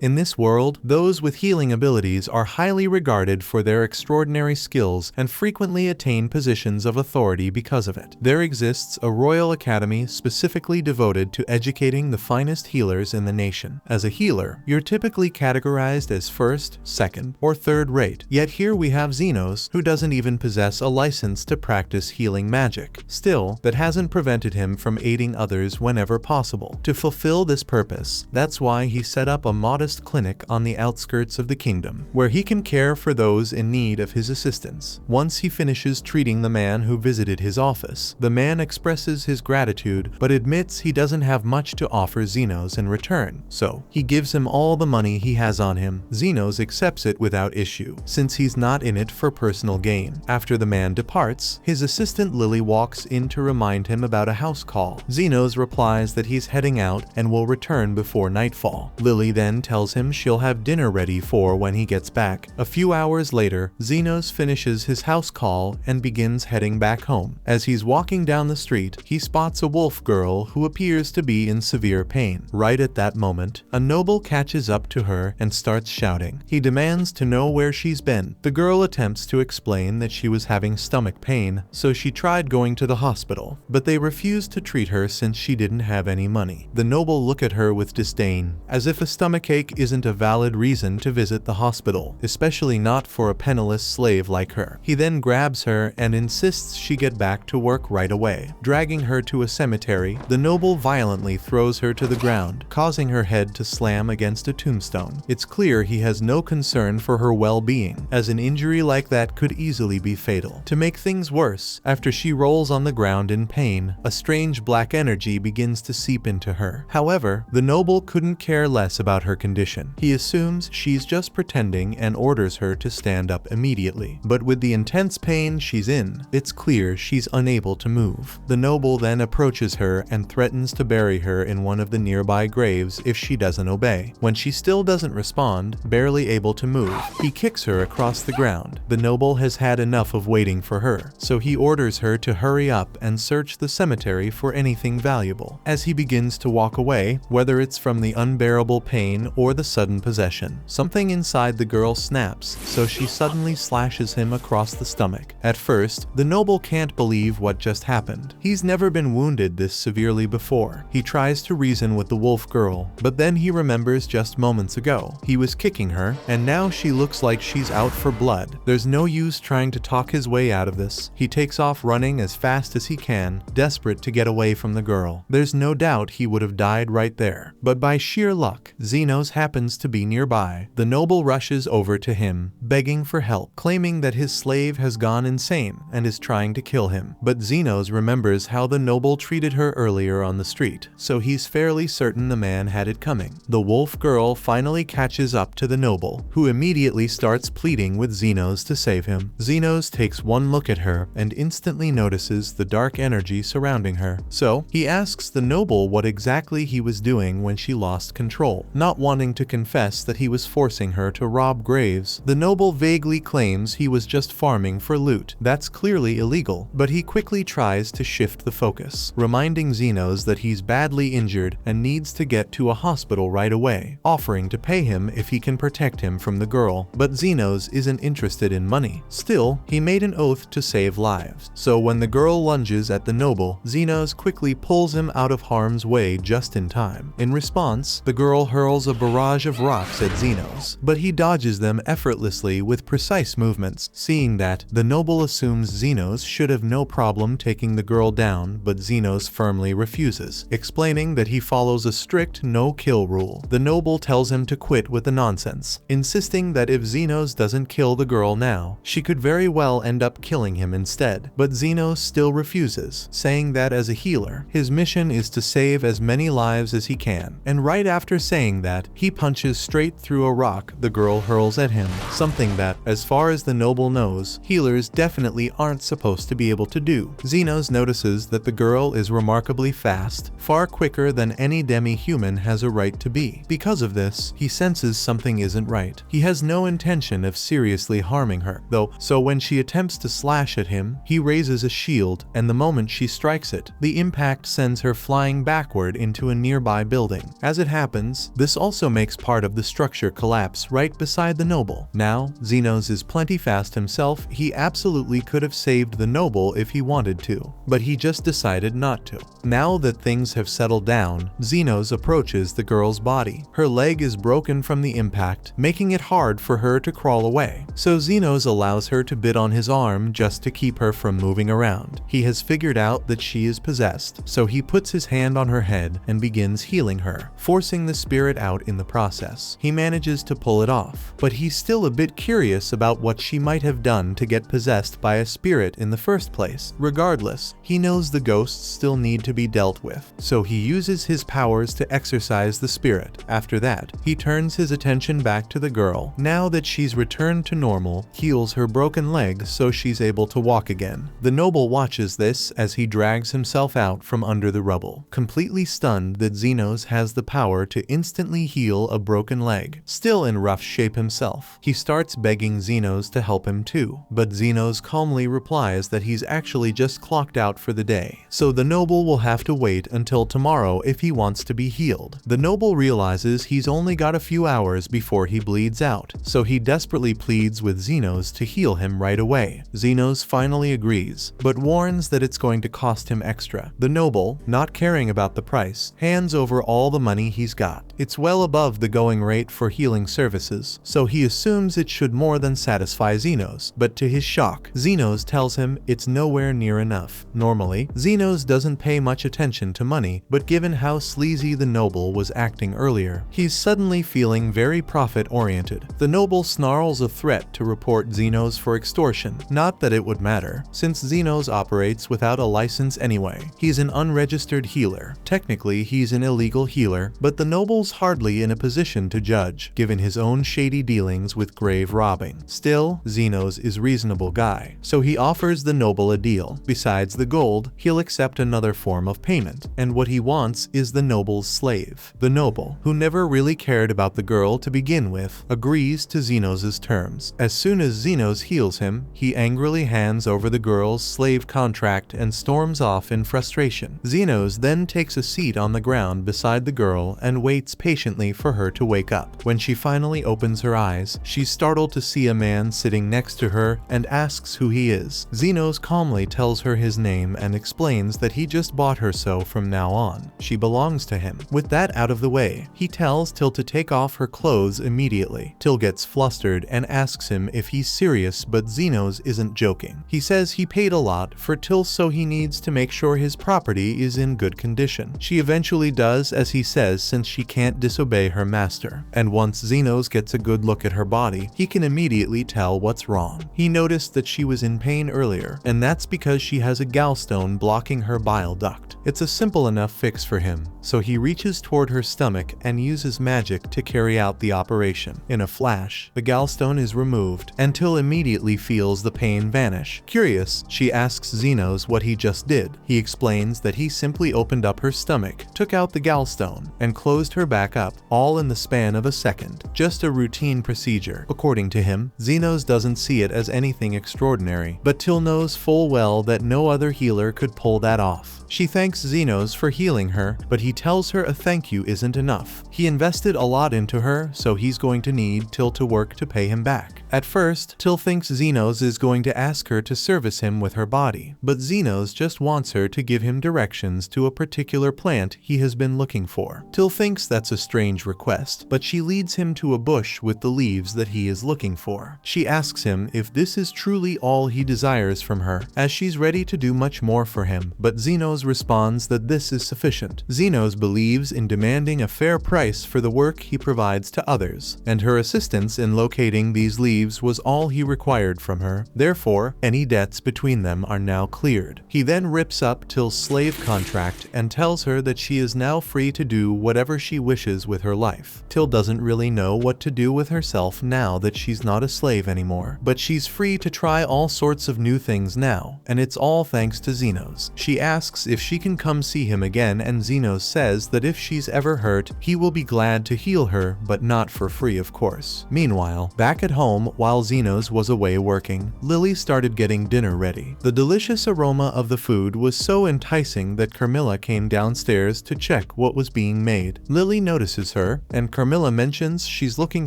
In this world, those with healing abilities are highly regarded for their extraordinary skills and frequently attain positions of authority because of it. There exists a royal academy specifically devoted to educating the finest healers in the nation. As a healer, you're typically categorized as first, second, or third rate. Yet here we have Xenos, who doesn't even possess a license to practice healing magic. Still, that hasn't prevented him from aiding others whenever possible. To fulfill this purpose, that's why he set up a modest clinic on the outskirts of the kingdom, where he can care for those in need of his assistance. Once he finishes treating the man who visited his office, the man expresses his gratitude but admits he doesn't have much to offer Xenos in return, so he gives him all the money he has on him. Xenos accepts it without issue, since he's not in it for personal gain. After the man departs, his assistant Lily walks in to remind him about a house call. Xenos replies that he's heading out and will return before nightfall. Lily then tells him she'll have dinner ready for when he gets back. A few hours later, Xenos finishes his house call and begins heading back home. As he's walking down the street, he spots a wolf girl who appears to be in severe pain. Right at that moment, a noble catches up to her and starts shouting. He demands to know where she's been. The girl attempts to explain that she was having stomach pain, so she tried going to the hospital, but they refused to treat her since she didn't have any money. The noble look at her with disdain, as if a stomachache isn't a valid reason to visit the hospital, especially not for a penniless slave like her. He then grabs her and insists she get back to work right away. Dragging her to a cemetery, the noble violently throws her to the ground, causing her head to slam against a tombstone. It's clear he has no concern for her well-being, as an injury like that could easily be fatal. To make things worse, after she rolls on the ground in pain, a strange black energy begins to seep into her. However, the noble couldn't care less about her condition. He assumes she's just pretending and orders her to stand up immediately. But with the intense pain she's in, it's clear she's unable to move. The noble then approaches her and threatens to bury her in one of the nearby graves if she doesn't obey. When she still doesn't respond, barely able to move, he kicks her across the ground. The noble has had enough of waiting for her, so he orders her to hurry up and search the cemetery for anything valuable. As he begins to walk away, whether it's from the unbearable pain or the sudden possession, something inside the girl snaps, so she suddenly slashes him across the stomach. At first, the noble can't believe what just happened. He's never been wounded this severely before. He tries to reason with the wolf girl, but then he remembers just moments ago he was kicking her, and now she looks like she's out for blood. There's no use trying to talk his way out of this. He takes off running as fast as he can, desperate to get away from the girl. There's no doubt he would have died right there. But by sheer luck, Xenos happens to be nearby. The noble rushes over to him, begging for help, claiming that his slave has gone insane and is trying to kill him. But Xenos remembers how the noble treated her earlier on the street, so he's fairly certain the man had it coming. The wolf girl finally catches up to the noble, who immediately starts pleading with Xenos to save him. Xenos takes one look at her and instantly notices the dark energy surrounding her. So, he asks the noble what exactly he was doing when she lost control. Not wanting to confess that he was forcing her to rob graves, the noble vaguely claims he was just farming for loot. That's clearly illegal, but he quickly tries to shift the focus, reminding Xenos that he's badly injured and needs to get to a hospital right away, offering to pay him if he can protect him from the girl. But Xenos isn't interested in money. Still, he made an oath to save lives, so when the girl lunges at the noble, Xenos quickly pulls him out of harm's way just in time. In response, the girl hurls a barrage of rocks at Xenos, but he dodges them effortlessly with precise movements. Seeing that, the noble assumes Xenos should have no problem taking the girl down, but Xenos firmly refuses, explaining that he follows a strict no-kill rule. The noble tells him to quit with the nonsense, insisting that if Xenos doesn't kill the girl now, she could very well end up killing him instead. But Xenos still refuses, saying that as a healer, his mission is to save as many lives as he can. And right after saying that, he punches straight through a rock the girl hurls at him, something that, as far as the noble knows, healers definitely aren't supposed to be able to do. Xenos notices that the girl is remarkably fast, far quicker than any demi-human has a right to be. Because of this, he senses something isn't right. He has no intention of seriously harming her, though, so when she attempts to slash at him, he raises a shield, and the moment she strikes it, the impact sends her flying backward into a nearby building. As it happens, this also makes part of the structure collapse right beside the noble. Now, Xenos is plenty fast himself. He absolutely could have saved the noble if he wanted to, but he just decided not to. Now that things have settled down, Xenos approaches the girl's body. Her leg is broken from the impact, making it hard for her to crawl away. So Xenos allows her to bit on his arm just to keep her from moving around. He has figured out that she is possessed, so he puts his hand on her head and begins healing her, forcing the spirit out in the process. He manages to pull it off, but he's still a bit curious about what she might have done to get possessed by a spirit in the first place. Regardless, he knows the ghosts still need to be dealt with, so he uses his powers to exorcise the spirit. After that, he turns his attention back to the girl. Now that she's returned to normal, heals her broken leg so she's able to walk again. The noble watches this as he drags himself out from under the rubble, completely stunned that Xenos has the power to instantly heal a broken leg. Still in rough shape himself, he starts begging Xenos to help him too, but Xenos calmly replies that he's actually just clocked out for the day, so the noble will have to wait until tomorrow if he wants to be healed. The noble realizes he's only got a few hours before he bleeds out, so he desperately pleads with Xenos to heal him right away. Xenos finally agrees, but warns that it's going to cost him extra. The noble, not caring about the price, hands over all the money he's got. It's well above the going rate for healing services, so he assumes it should more than satisfy Xenos, but to his shock, Xenos tells him it's nowhere near enough. Normally, Xenos doesn't pay much attention to money, but given how sleazy the noble was acting earlier, he's suddenly feeling very profit-oriented. The noble snarls a threat to report Xenos for extortion. Not that it would matter, since Xenos operates without a license anyway. He's an unregistered healer. Technically, he's an illegal healer, but the noble's hardly in a position to judge, given his own shady dealings with grave robbing. Still, Xenos is a reasonable guy, so he offers the noble a deal. Besides the gold, he'll accept another form of payment, and what he wants is the noble's slave. The noble, who never really cared about the girl to begin with, agrees to Xenos' terms. As soon as Xenos heals him, he angrily hands over the girl's slave contract and storms off in frustration. Xenos then takes a seat on the ground beside the girl and waits patiently for her to wake up. When she finally opens her eyes, she's startled to see a man sitting next to her and asks who he is. Xenos calmly tells her his name and explains that he just bought her, so from now on, she belongs to him. With that out of the way, he tells Till to take off her clothes immediately. Till gets flustered and asks him if he's serious, but Xenos isn't joking. He says he paid a lot for Till, so he needs to make sure his property is in good condition. She eventually does as he says, since she can't disobey her master. And once Xenos gets a good look at her body, he can immediately tell what's wrong. He noticed that she was in pain earlier, and that's because she has a gallstone blocking her bile duct. It's a simple enough fix for him, so he reaches toward her stomach and uses magic to carry out the operation. In a flash, the gallstone is removed, and Till immediately feels the pain vanish. Curious, she asks Xenos what he just did. He explains that he simply opened up her stomach, took out the gallstone, and closed her back up, all in the span of a second. Just a routine procedure. According to him, Xenos doesn't see it as anything extraordinary, but Till knows full well that no other healer could pull that off. She thanks Xenos for healing her, but he tells her a thank you isn't enough. He invested a lot into her, so he's going to need Till to work to pay him back. At first, Till thinks Xenos is going to ask her to service him with her body, but Xenos just wants her to give him directions to a particular plant he has been looking for. Till thinks that's a strange request, but she leads him to a bush with the leaves that he is looking for. She asks him if this is truly all he desires from her, as she's ready to do much more for him, but Xenos responds that this is sufficient. Xenos believes in demanding a fair price for the work he provides to others, and her assistance in locating these leaves was all he required from her. Therefore, any debts between them are now cleared. He then rips up Till's slave contract and tells her that she is now free to do whatever she wishes with her life. Till doesn't really know what to do with herself now that she's not a slave anymore, but she's free to try all sorts of new things now, and it's all thanks to Xenos. She asks if she can come see him again, and Xenos says that if she's ever hurt, he will be glad to heal her, but not for free, of course. Meanwhile, back at home, while Xenos was away working, Lily started getting dinner ready. The delicious aroma of the food was so enticing that Carmilla came downstairs to check what was being made. Lily notices her, and Carmilla mentions she's looking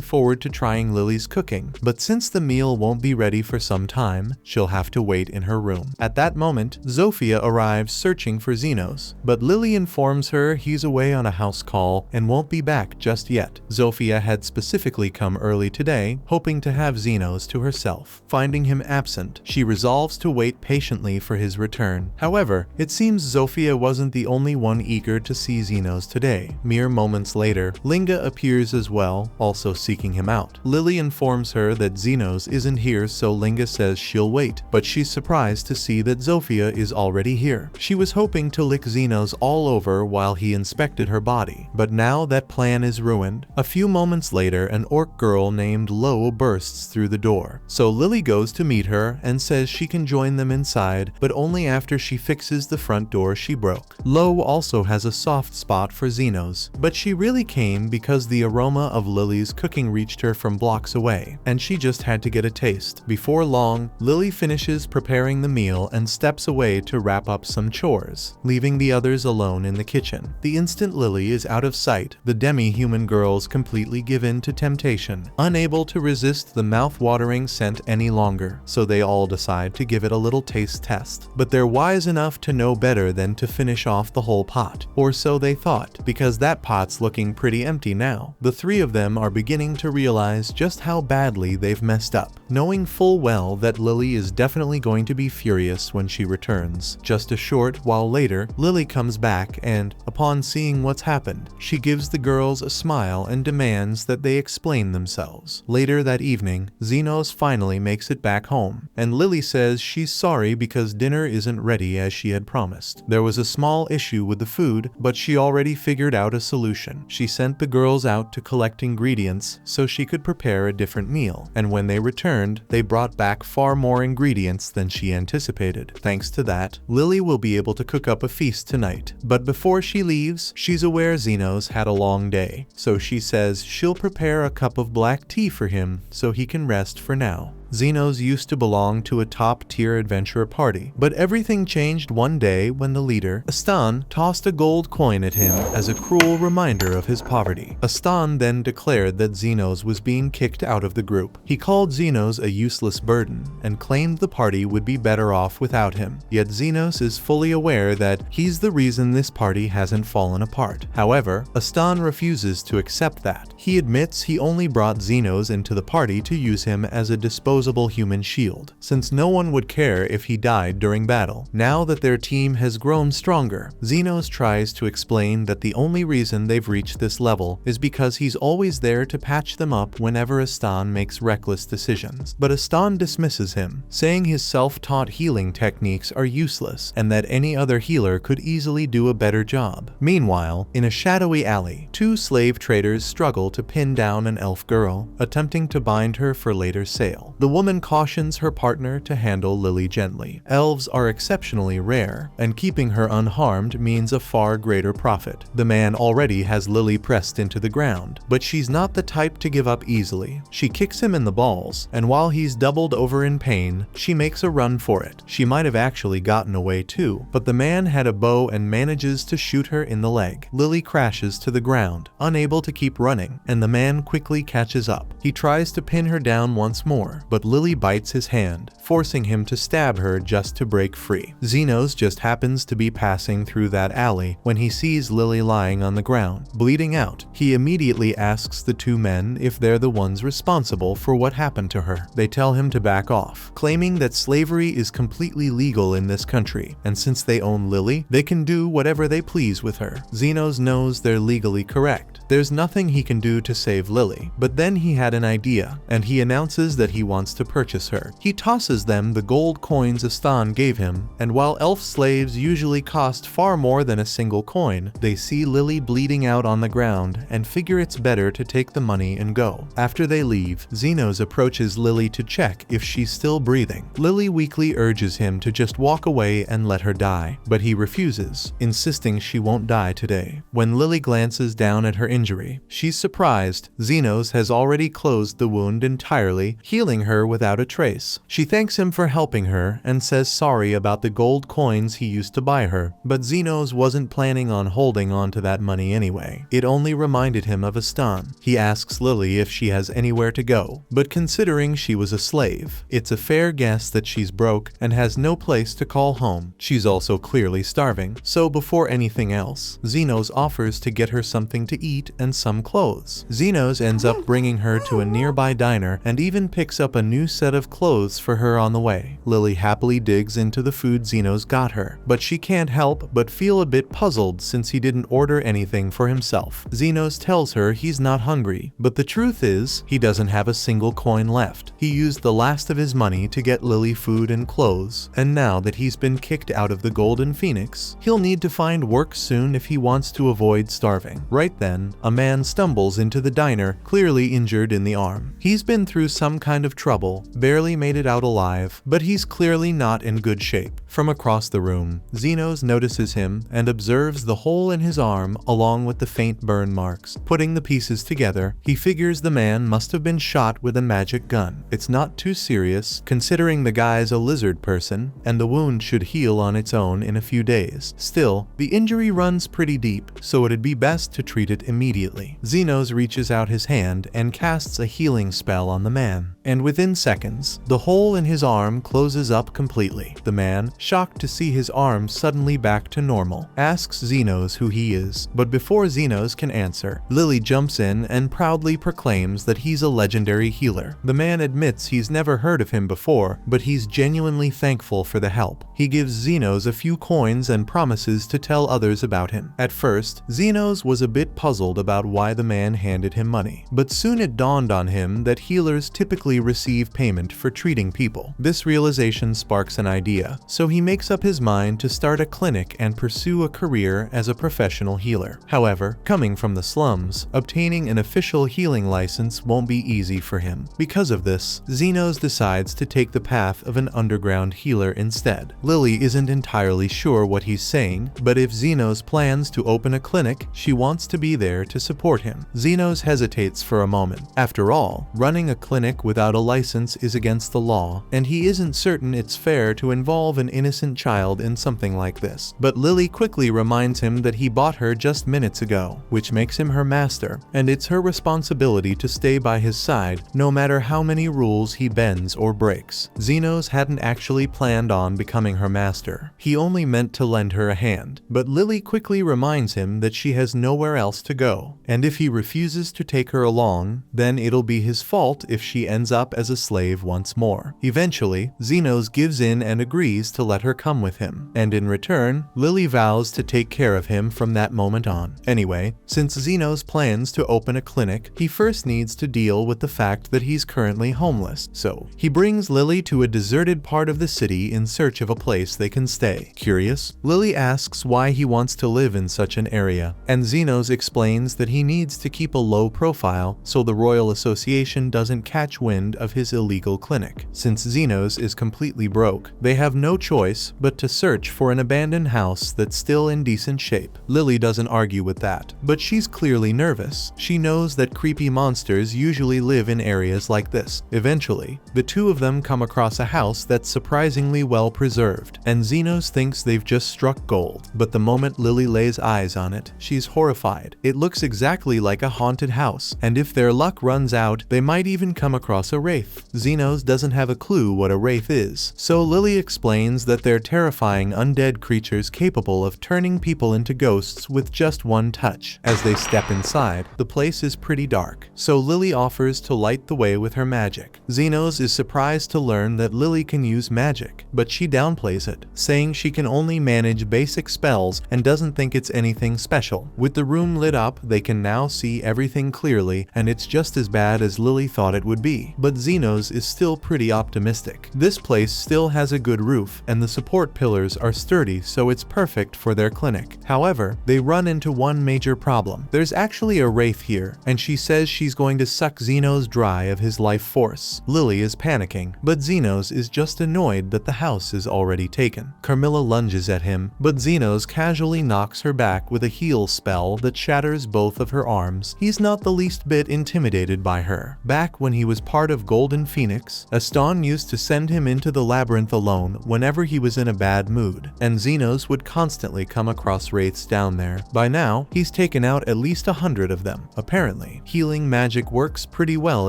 forward to trying Lily's cooking, but since the meal won't be ready for some time, she'll have to wait in her room. At that moment, Zofia arrives searching for Xenos, but Lily informs her he's away on a house call and won't be back just yet. Zofia had specifically come early today, hoping to have Xenos to herself. Finding him absent, she resolves to wait patiently for his return. However, it seems Zofia wasn't the only one eager to see Xenos today. Mere moments later, Linga appears as well, also seeking him out. Lily informs her that Xenos isn't here, so Linga says she'll wait, but she's surprised to see that Zofia is already here. She was hoping to lick Xenos all over while he inspected her body, but now that plan is ruined. A few moments later, an orc girl named Lo bursts through the door, so Lily goes to meet her and says she can join them inside, but only after she fixes the front door she broke. Lo also has a soft spot for Xenos, but she really came because the aroma of Lily's cooking reached her from blocks away, and she just had to get a taste. Before long, Lily finishes preparing the meal and steps away to wrap up some chores, leaving the others alone in the kitchen. The instant Lily is out of sight, the demi-human girls completely give in to temptation, unable to resist the mouth-watering scent any longer, so they all decide to give it a little taste test. But they're wise enough to know better than to finish off the whole pot, or so they thought, because that pot's looking pretty empty now. The three of them are beginning to realize just how badly they've messed up, knowing full well that Lily is definitely going to be furious when she returns. Just a short while later, Lily comes back and, upon seeing what's happened, she gives the girls a smile and demands that they explain themselves. Later that evening, Xenos finally makes it back home, and Lily says she's sorry because dinner isn't ready as she had promised. There was a small issue with the food, but she already figured out a solution. She sent the girls out to collect ingredients so she could prepare a different meal, and when they returned, they brought back far more ingredients than she anticipated. Thanks to that, Lily will be able to cook up a feast tonight. But before she leaves, she's aware Xenos had a long day, so she says she'll prepare a cup of black tea for him so he can rest for now. Xenos used to belong to a top-tier adventurer party, but everything changed one day when the leader, Astan, tossed a gold coin at him as a cruel reminder of his poverty. Astan then declared that Xenos was being kicked out of the group. He called Xenos a useless burden and claimed the party would be better off without him. Yet Xenos is fully aware that he's the reason this party hasn't fallen apart. However, Astan refuses to accept that. He admits he only brought Xenos into the party to use him as a disposable human shield, since no one would care if he died during battle. Now that their team has grown stronger, Xenos tries to explain that the only reason they've reached this level is because he's always there to patch them up whenever Astan makes reckless decisions. But Astan dismisses him, saying his self-taught healing techniques are useless and that any other healer could easily do a better job. Meanwhile, in a shadowy alley, two slave traders struggle to pin down an elf girl, attempting to bind her for later sale. The woman cautions her partner to handle Lily gently. Elves are exceptionally rare, and keeping her unharmed means a far greater profit. The man already has Lily pressed into the ground, but she's not the type to give up easily. She kicks him in the balls, and while he's doubled over in pain, she makes a run for it. She might have actually gotten away too, but the man had a bow and manages to shoot her in the leg. Lily crashes to the ground, unable to keep running, and the man quickly catches up. He tries to pin her down once more, but Lily bites his hand, forcing him to stab her just to break free. Xenos just happens to be passing through that alley when he sees Lily lying on the ground, bleeding out. He immediately asks the two men if they're the ones responsible for what happened to her. They tell him to back off, claiming that slavery is completely legal in this country, and since they own Lily, they can do whatever they please with her. Xenos knows they're legally correct. There's nothing he can do to save Lily, but then he had an idea, and he announces that he wants wants to purchase her. He tosses them the gold coins Astan gave him, and while elf slaves usually cost far more than a single coin, they see Lily bleeding out on the ground and figure it's better to take the money and go. After they leave, Xenos approaches Lily to check if she's still breathing. Lily weakly urges him to just walk away and let her die, but he refuses, insisting she won't die today. When Lily glances down at her injury, she's surprised. Xenos has already closed the wound entirely, healing her without a trace. She thanks him for helping her and says sorry about the gold coins he used to buy her, but Xenos wasn't planning on holding on to that money anyway. It only reminded him of Astan. He asks Lily if she has anywhere to go, but considering she was a slave, it's a fair guess that she's broke and has no place to call home. She's also clearly starving, so before anything else, Xenos offers to get her something to eat and some clothes. Xenos ends up bringing her to a nearby diner and even picks up a new set of clothes for her on the way. Lily happily digs into the food Xenos got her, but she can't help but feel a bit puzzled since he didn't order anything for himself. Xenos tells her he's not hungry, but the truth is, he doesn't have a single coin left. He used the last of his money to get Lily food and clothes, and now that he's been kicked out of the Golden Phoenix, he'll need to find work soon if he wants to avoid starving. Right then, a man stumbles into the diner, clearly injured in the arm. He's been through some kind of trouble, barely made it out alive, but he's clearly not in good shape. From across the room, Xenos notices him and observes the hole in his arm along with the faint burn marks. Putting the pieces together, he figures the man must have been shot with a magic gun. It's not too serious, considering the guy's a lizard person, and the wound should heal on its own in a few days. Still, the injury runs pretty deep, so it'd be best to treat it immediately. Xenos reaches out his hand and casts a healing spell on the man, and within seconds, the hole in his arm closes up completely. The man, shocked to see his arm suddenly back to normal, asks Xenos who he is, but before Xenos can answer, Lily jumps in and proudly proclaims that he's a legendary healer. The man admits he's never heard of him before, but he's genuinely thankful for the help. He gives Xenos a few coins and promises to tell others about him. At first, Xenos was a bit puzzled about why the man handed him money, but soon it dawned on him that healers typically receive payment for treating people. This realization sparks an idea, so he makes up his mind to start a clinic and pursue a career as a professional healer. However, coming from the slums, obtaining an official healing license won't be easy for him. Because of this, Xenos decides to take the path of an underground healer instead. Lily isn't entirely sure what he's saying, but if Xenos plans to open a clinic, she wants to be there to support him. Xenos hesitates for a moment. After all, running a clinic without a license is against the law, and he isn't certain it's fair to involve an innocent child in something like this. But Lily quickly reminds him that he bought her just minutes ago, which makes him her master, and it's her responsibility to stay by his side no matter how many rules he bends or breaks. Xenos hadn't actually planned on becoming her master. He only meant to lend her a hand, but Lily quickly reminds him that she has nowhere else to go, and if he refuses to take her along, then it'll be his fault if she ends up as a slave once more. Eventually, Xenos gives in and agrees to let her come with him, and in return, Lily vows to take care of him from that moment on. Anyway, since Xenos plans to open a clinic, he first needs to deal with the fact that he's currently homeless, so he brings Lily to a deserted part of the city in search of a place they can stay. Curious, Lily asks why he wants to live in such an area, and Xenos explains that he needs to keep a low profile so the Royal Association doesn't catch wind of his illegal clinic. Since Xenos is completely broke, they have no choice but to search for an abandoned house that's still in decent shape. Lily doesn't argue with that, but she's clearly nervous. She knows that creepy monsters usually live in areas like this. Eventually, the two of them come across a house that's surprisingly well preserved, and Xenos thinks they've just struck gold. But the moment Lily lays eyes on it, she's horrified. It looks exactly like a haunted house, and if their luck runs out, they might even come across a wraith. Xenos doesn't have a clue what a wraith is, so Lily explains that they're terrifying undead creatures capable of turning people into ghosts with just one touch. As they step inside, the place is pretty dark, so Lily offers to light the way with her magic. Xenos is surprised to learn that Lily can use magic, but she downplays it, saying she can only manage basic spells and doesn't think it's anything special. With the room lit up, they can now see everything clearly, and it's just as bad as Lily thought it would be. But Xenos Zenos is still pretty optimistic. This place still has a good roof, and the support pillars are sturdy, so it's perfect for their clinic. However, they run into one major problem. There's actually a wraith here, and she says she's going to suck Zenos dry of his life force. Lily is panicking, but Zenos is just annoyed that the house is already taken. Carmilla lunges at him, but Zenos casually knocks her back with a heal spell that shatters both of her arms. He's not the least bit intimidated by her. Back when he was part of Golden Phoenix, Aston used to send him into the labyrinth alone whenever he was in a bad mood, and Zenos would constantly come across wraiths down there. By now, he's taken out at least 100 of them. Apparently, healing magic works pretty well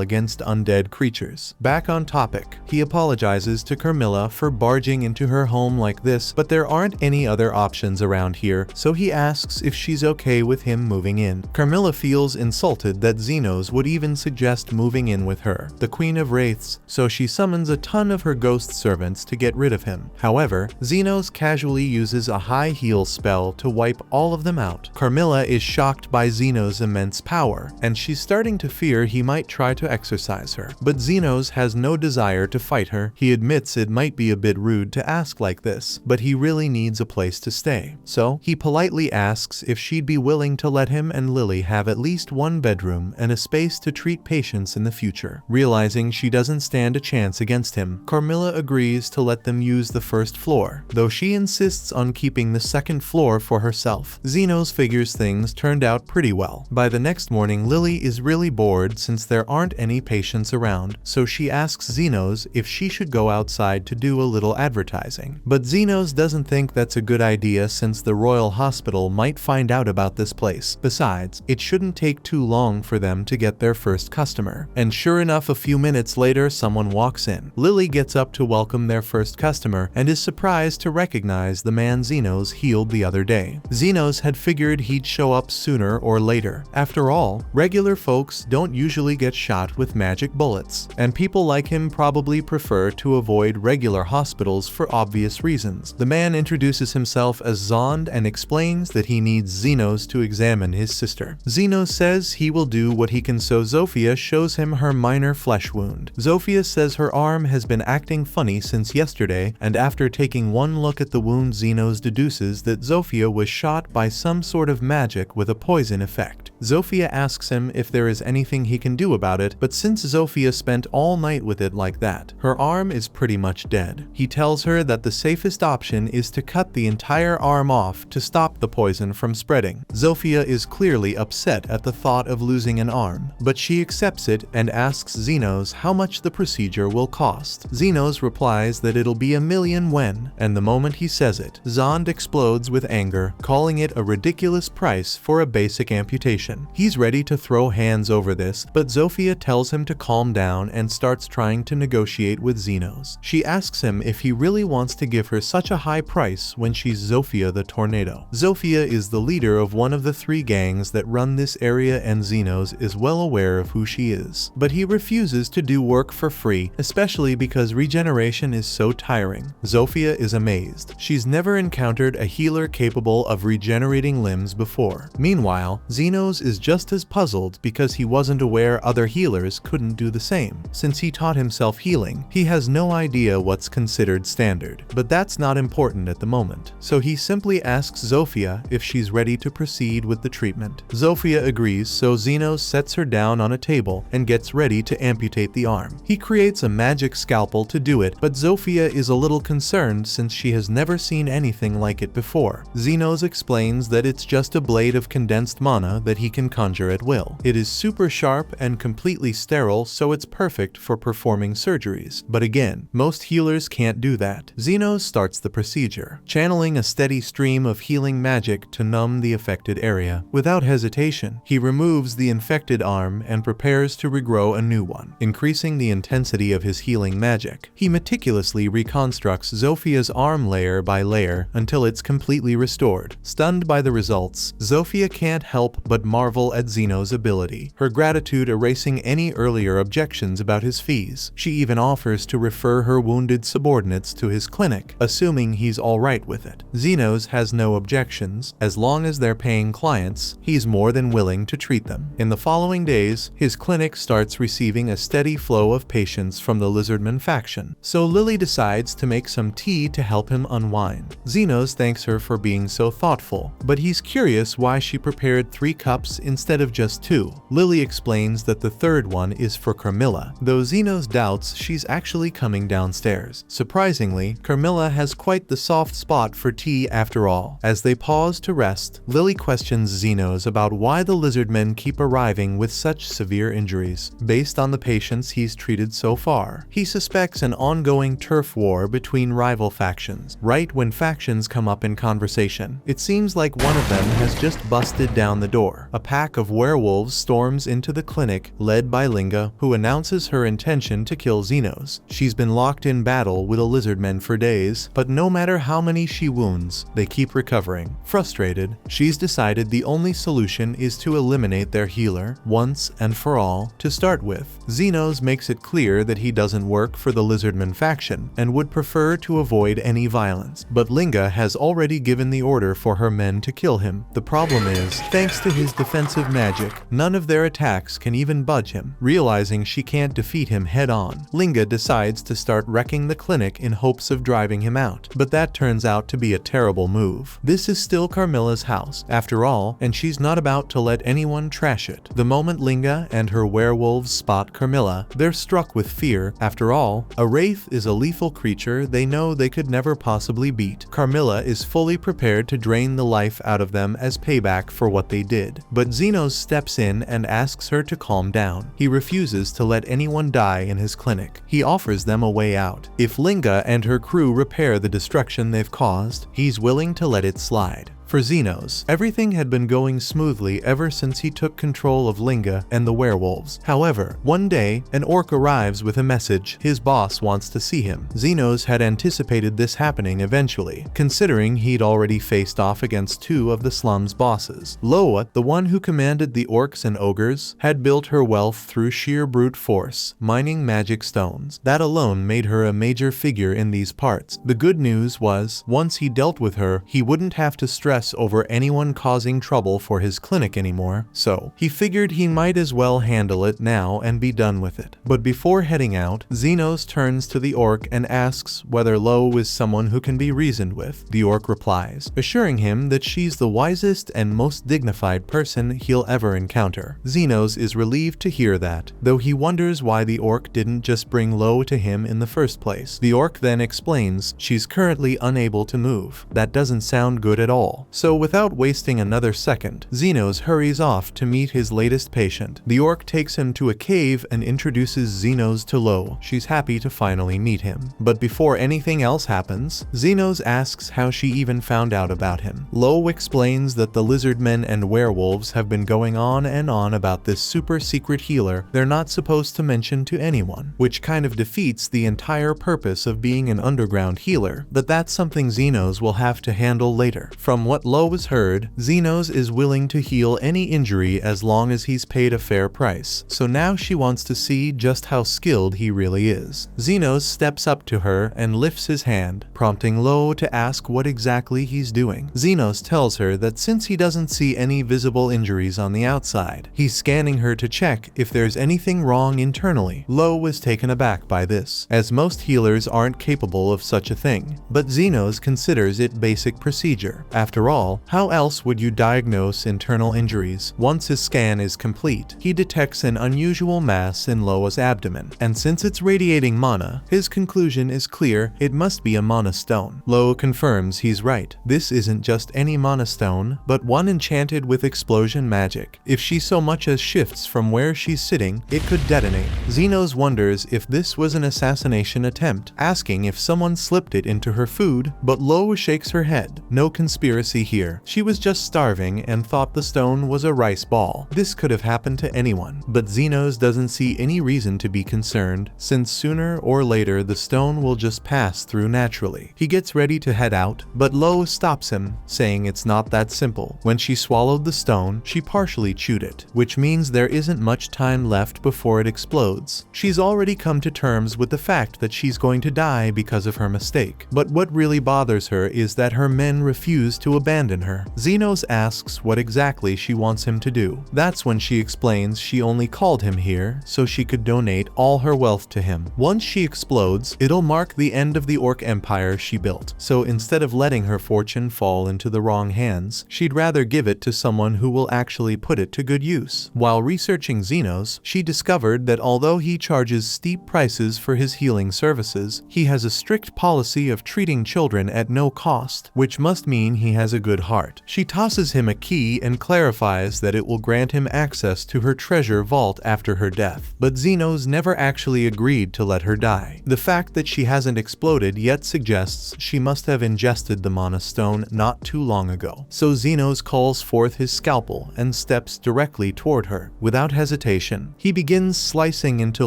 against undead creatures. Back on topic, he apologizes to Carmilla for barging into her home like this, but there aren't any other options around here, so he asks if she's okay with him moving in. Carmilla feels insulted that Zenos would even suggest moving in with her, the Queen of Wraiths, so she summons a ton of her ghost servants to get rid of him. However, Zenos casually uses a high heal spell to wipe all of them out. Carmilla is shocked by Zenos' immense power, and she's starting to fear he might try to exorcise her. But Zenos has no desire to fight her. He admits it might be a bit rude to ask like this, but he really needs a place to stay. So, he politely asks if she'd be willing to let him and Lily have at least one bedroom and a space to treat patients in the future. Realizing she doesn't stand a chance against him, Carmilla agrees to let them use the first floor, though she insists on keeping the second floor for herself. Zenos figures things turned out pretty well. By the next morning, Lily is really bored since there aren't any patients around, so she asks Zenos if she should go outside to do a little advertising. But Zenos doesn't think that's a good idea since the Royal Hospital might find out about this place. Besides, it shouldn't take too long for them to get their first customer. And sure enough, a few minutes later, someone walks in. Lily gets up to welcome their first customer and is surprised to recognize the man Zenos healed the other day. Zenos had figured he'd show up sooner or later. After all, regular folks don't usually get shot with magic bullets, and people like him probably prefer to avoid regular hospitals for obvious reasons. The man introduces himself as Zond and explains that he needs Zenos to examine his sister. Zenos says he will do what he can, so Zofia shows him her minor flesh wound. Zofia says her arm has been acting funny since yesterday, and after taking one look at the wound, Zenos deduces that Zofia was shot by some sort of magic with a poison effect. Zofia asks him if there is anything he can do about it, but since Zofia spent all night with it like that, her arm is pretty much dead. He tells her that the safest option is to cut the entire arm off to stop the poison from spreading. Zofia is clearly upset at the thought of losing an arm, but she accepts it and asks Zenos how much the procedure will cost. Zenos replies that it'll be 1,000,000 when, and the moment he says it, Zond explodes with anger, calling it a ridiculous price for a basic amputation. He's ready to throw hands over this, but Zofia tells him to calm down and starts trying to negotiate with Zenos. She asks him if he really wants to give her such a high price when she's Zofia the Tornado. Zofia is the leader of one of the 3 gangs that run this area, and Zenos is well aware of who she is. But he refuses to do work for free, especially because regeneration is so tiring. Zofia is amazed. She's never encountered a healer capable of regenerating limbs before. Meanwhile, Zenos is just as puzzled because he wasn't aware other healers couldn't do the same. Since he taught himself healing, he has no idea what's considered standard. But that's not important at the moment, so he simply asks Zofia if she's ready to proceed with the treatment. Zofia agrees, so Zenos sets her down on a table and gets ready to amputate the arm. He creates a magic scalpel to do it, but Zofia is a little concerned since she has never seen anything like it before. Zenos explains that it's just a blade of condensed mana that he can conjure at will. It is super sharp and completely sterile, so it's perfect for performing surgeries. But again, most healers can't do that. Zenos starts the procedure, channeling a steady stream of healing magic to numb the affected area. Without hesitation, he removes the infected arm and prepares to regrow a new one, increasing the intensity of his healing magic. He meticulously reconstructs Zofia's arm layer by layer until it's completely restored. Stunned by the results, Zofia can't help but marvel marvel at Zeno's ability, her gratitude erasing any earlier objections about his fees. She even offers to refer her wounded subordinates to his clinic, assuming he's alright with it. Zeno's has no objections. As long as they're paying clients, he's more than willing to treat them. In the following days, his clinic starts receiving a steady flow of patients from the Lizardman faction, so Lily decides to make some tea to help him unwind. Zeno's thanks her for being so thoughtful, but he's curious why she prepared 3 cups instead of just 2. Lily explains that the third one is for Carmilla, though Zeno's doubts she's actually coming downstairs. Surprisingly, Carmilla has quite the soft spot for tea after all. As they pause to rest, Lily questions Zeno's about why the Lizardmen keep arriving with such severe injuries. Based on the patients he's treated so far, he suspects an ongoing turf war between rival factions. Right when factions come up in conversation, it seems like one of them has just busted down the door. A pack of werewolves storms into the clinic, led by Linga, who announces her intention to kill Zeno's. She's been locked in battle with the Lizardmen for days, but no matter how many she wounds, they keep recovering. Frustrated, she's decided the only solution is to eliminate their healer, once and for all. To start with, Zeno's makes it clear that he doesn't work for the Lizardman faction, and would prefer to avoid any violence. But Linga has already given the order for her men to kill him. The problem is, thanks to his defensive magic, none of their attacks can even budge him. Realizing she can't defeat him head-on, Linga decides to start wrecking the clinic in hopes of driving him out, but that turns out to be a terrible move. This is still Carmilla's house, after all, and she's not about to let anyone trash it. The moment Linga and her werewolves spot Carmilla, they're struck with fear. After all, a wraith is a lethal creature they know they could never possibly beat. Carmilla is fully prepared to drain the life out of them as payback for what they did, but Zeno's steps in and asks her to calm down. He refuses to let anyone die in his clinic. He offers them a way out. If Linga and her crew repair the destruction they've caused, he's willing to let it slide. For Zeno's, everything had been going smoothly ever since he took control of Linga and the werewolves. However, one day, an orc arrives with a message. His boss wants to see him. Zeno's had anticipated this happening eventually, considering he'd already faced off against 2 of the slum's bosses. Loa, the one who commanded the orcs and ogres, had built her wealth through sheer brute force, mining magic stones. That alone made her a major figure in these parts. The good news was, once he dealt with her, he wouldn't have to stress over anyone causing trouble for his clinic anymore, so he figured he might as well handle it now and be done with it. But before heading out, Zeno's turns to the orc and asks whether Lo is someone who can be reasoned with. The orc replies, assuring him that she's the wisest and most dignified person he'll ever encounter. Zeno's is relieved to hear that, though he wonders why the orc didn't just bring Lo to him in the first place. The orc then explains she's currently unable to move. That doesn't sound good at all. So without wasting another second, Zeno's hurries off to meet his latest patient. The orc takes him to a cave and introduces Zeno's to Lo. She's happy to finally meet him. But before anything else happens, Zeno's asks how she even found out about him. Lo explains that the Lizardmen and werewolves have been going on and on about this super secret healer they're not supposed to mention to anyone, which kind of defeats the entire purpose of being an underground healer, but that's something Zeno's will have to handle later. From what Lo has heard, Zeno's is willing to heal any injury as long as he's paid a fair price, so now she wants to see just how skilled he really is. Zeno's steps up to her and lifts his hand, prompting Lo to ask what exactly he's doing. Zeno's tells her that since he doesn't see any visible injuries on the outside, he's scanning her to check if there's anything wrong internally. Lo was taken aback by this, as most healers aren't capable of such a thing, but Zeno's considers it basic procedure. After all, how else would you diagnose internal injuries? Once his scan is complete, he detects an unusual mass in Loa's abdomen, and since it's radiating mana, his conclusion is clear: it must be a mana stone. Lo confirms he's right. This isn't just any mana stone, but one enchanted with explosion magic. If she so much as shifts from where she's sitting, it could detonate. Zeno's wonders if this was an assassination attempt, asking if someone slipped it into her food, but Lo shakes her head. No conspiracy sympathy here. She was just starving and thought the stone was a rice ball. This could have happened to anyone, but Xenos doesn't see any reason to be concerned, since sooner or later the stone will just pass through naturally. He gets ready to head out, but Lo stops him, saying it's not that simple. When she swallowed the stone, she partially chewed it, which means there isn't much time left before it explodes. She's already come to terms with the fact that she's going to die because of her mistake, but what really bothers her is that her men refuse to abandon her. Xenos asks what exactly she wants him to do. That's when she explains she only called him here so she could donate all her wealth to him. Once she explodes, it'll mark the end of the Orc Empire she built, so instead of letting her fortune fall into the wrong hands, she'd rather give it to someone who will actually put it to good use. While researching Xenos, she discovered that although he charges steep prices for his healing services, he has a strict policy of treating children at no cost, which must mean he has a good heart. She tosses him a key and clarifies that it will grant him access to her treasure vault after her death. But Xenos never actually agreed to let her die. The fact that she hasn't exploded yet suggests she must have ingested the Mana Stone not too long ago. So Xenos calls forth his scalpel and steps directly toward her. Without hesitation, he begins slicing into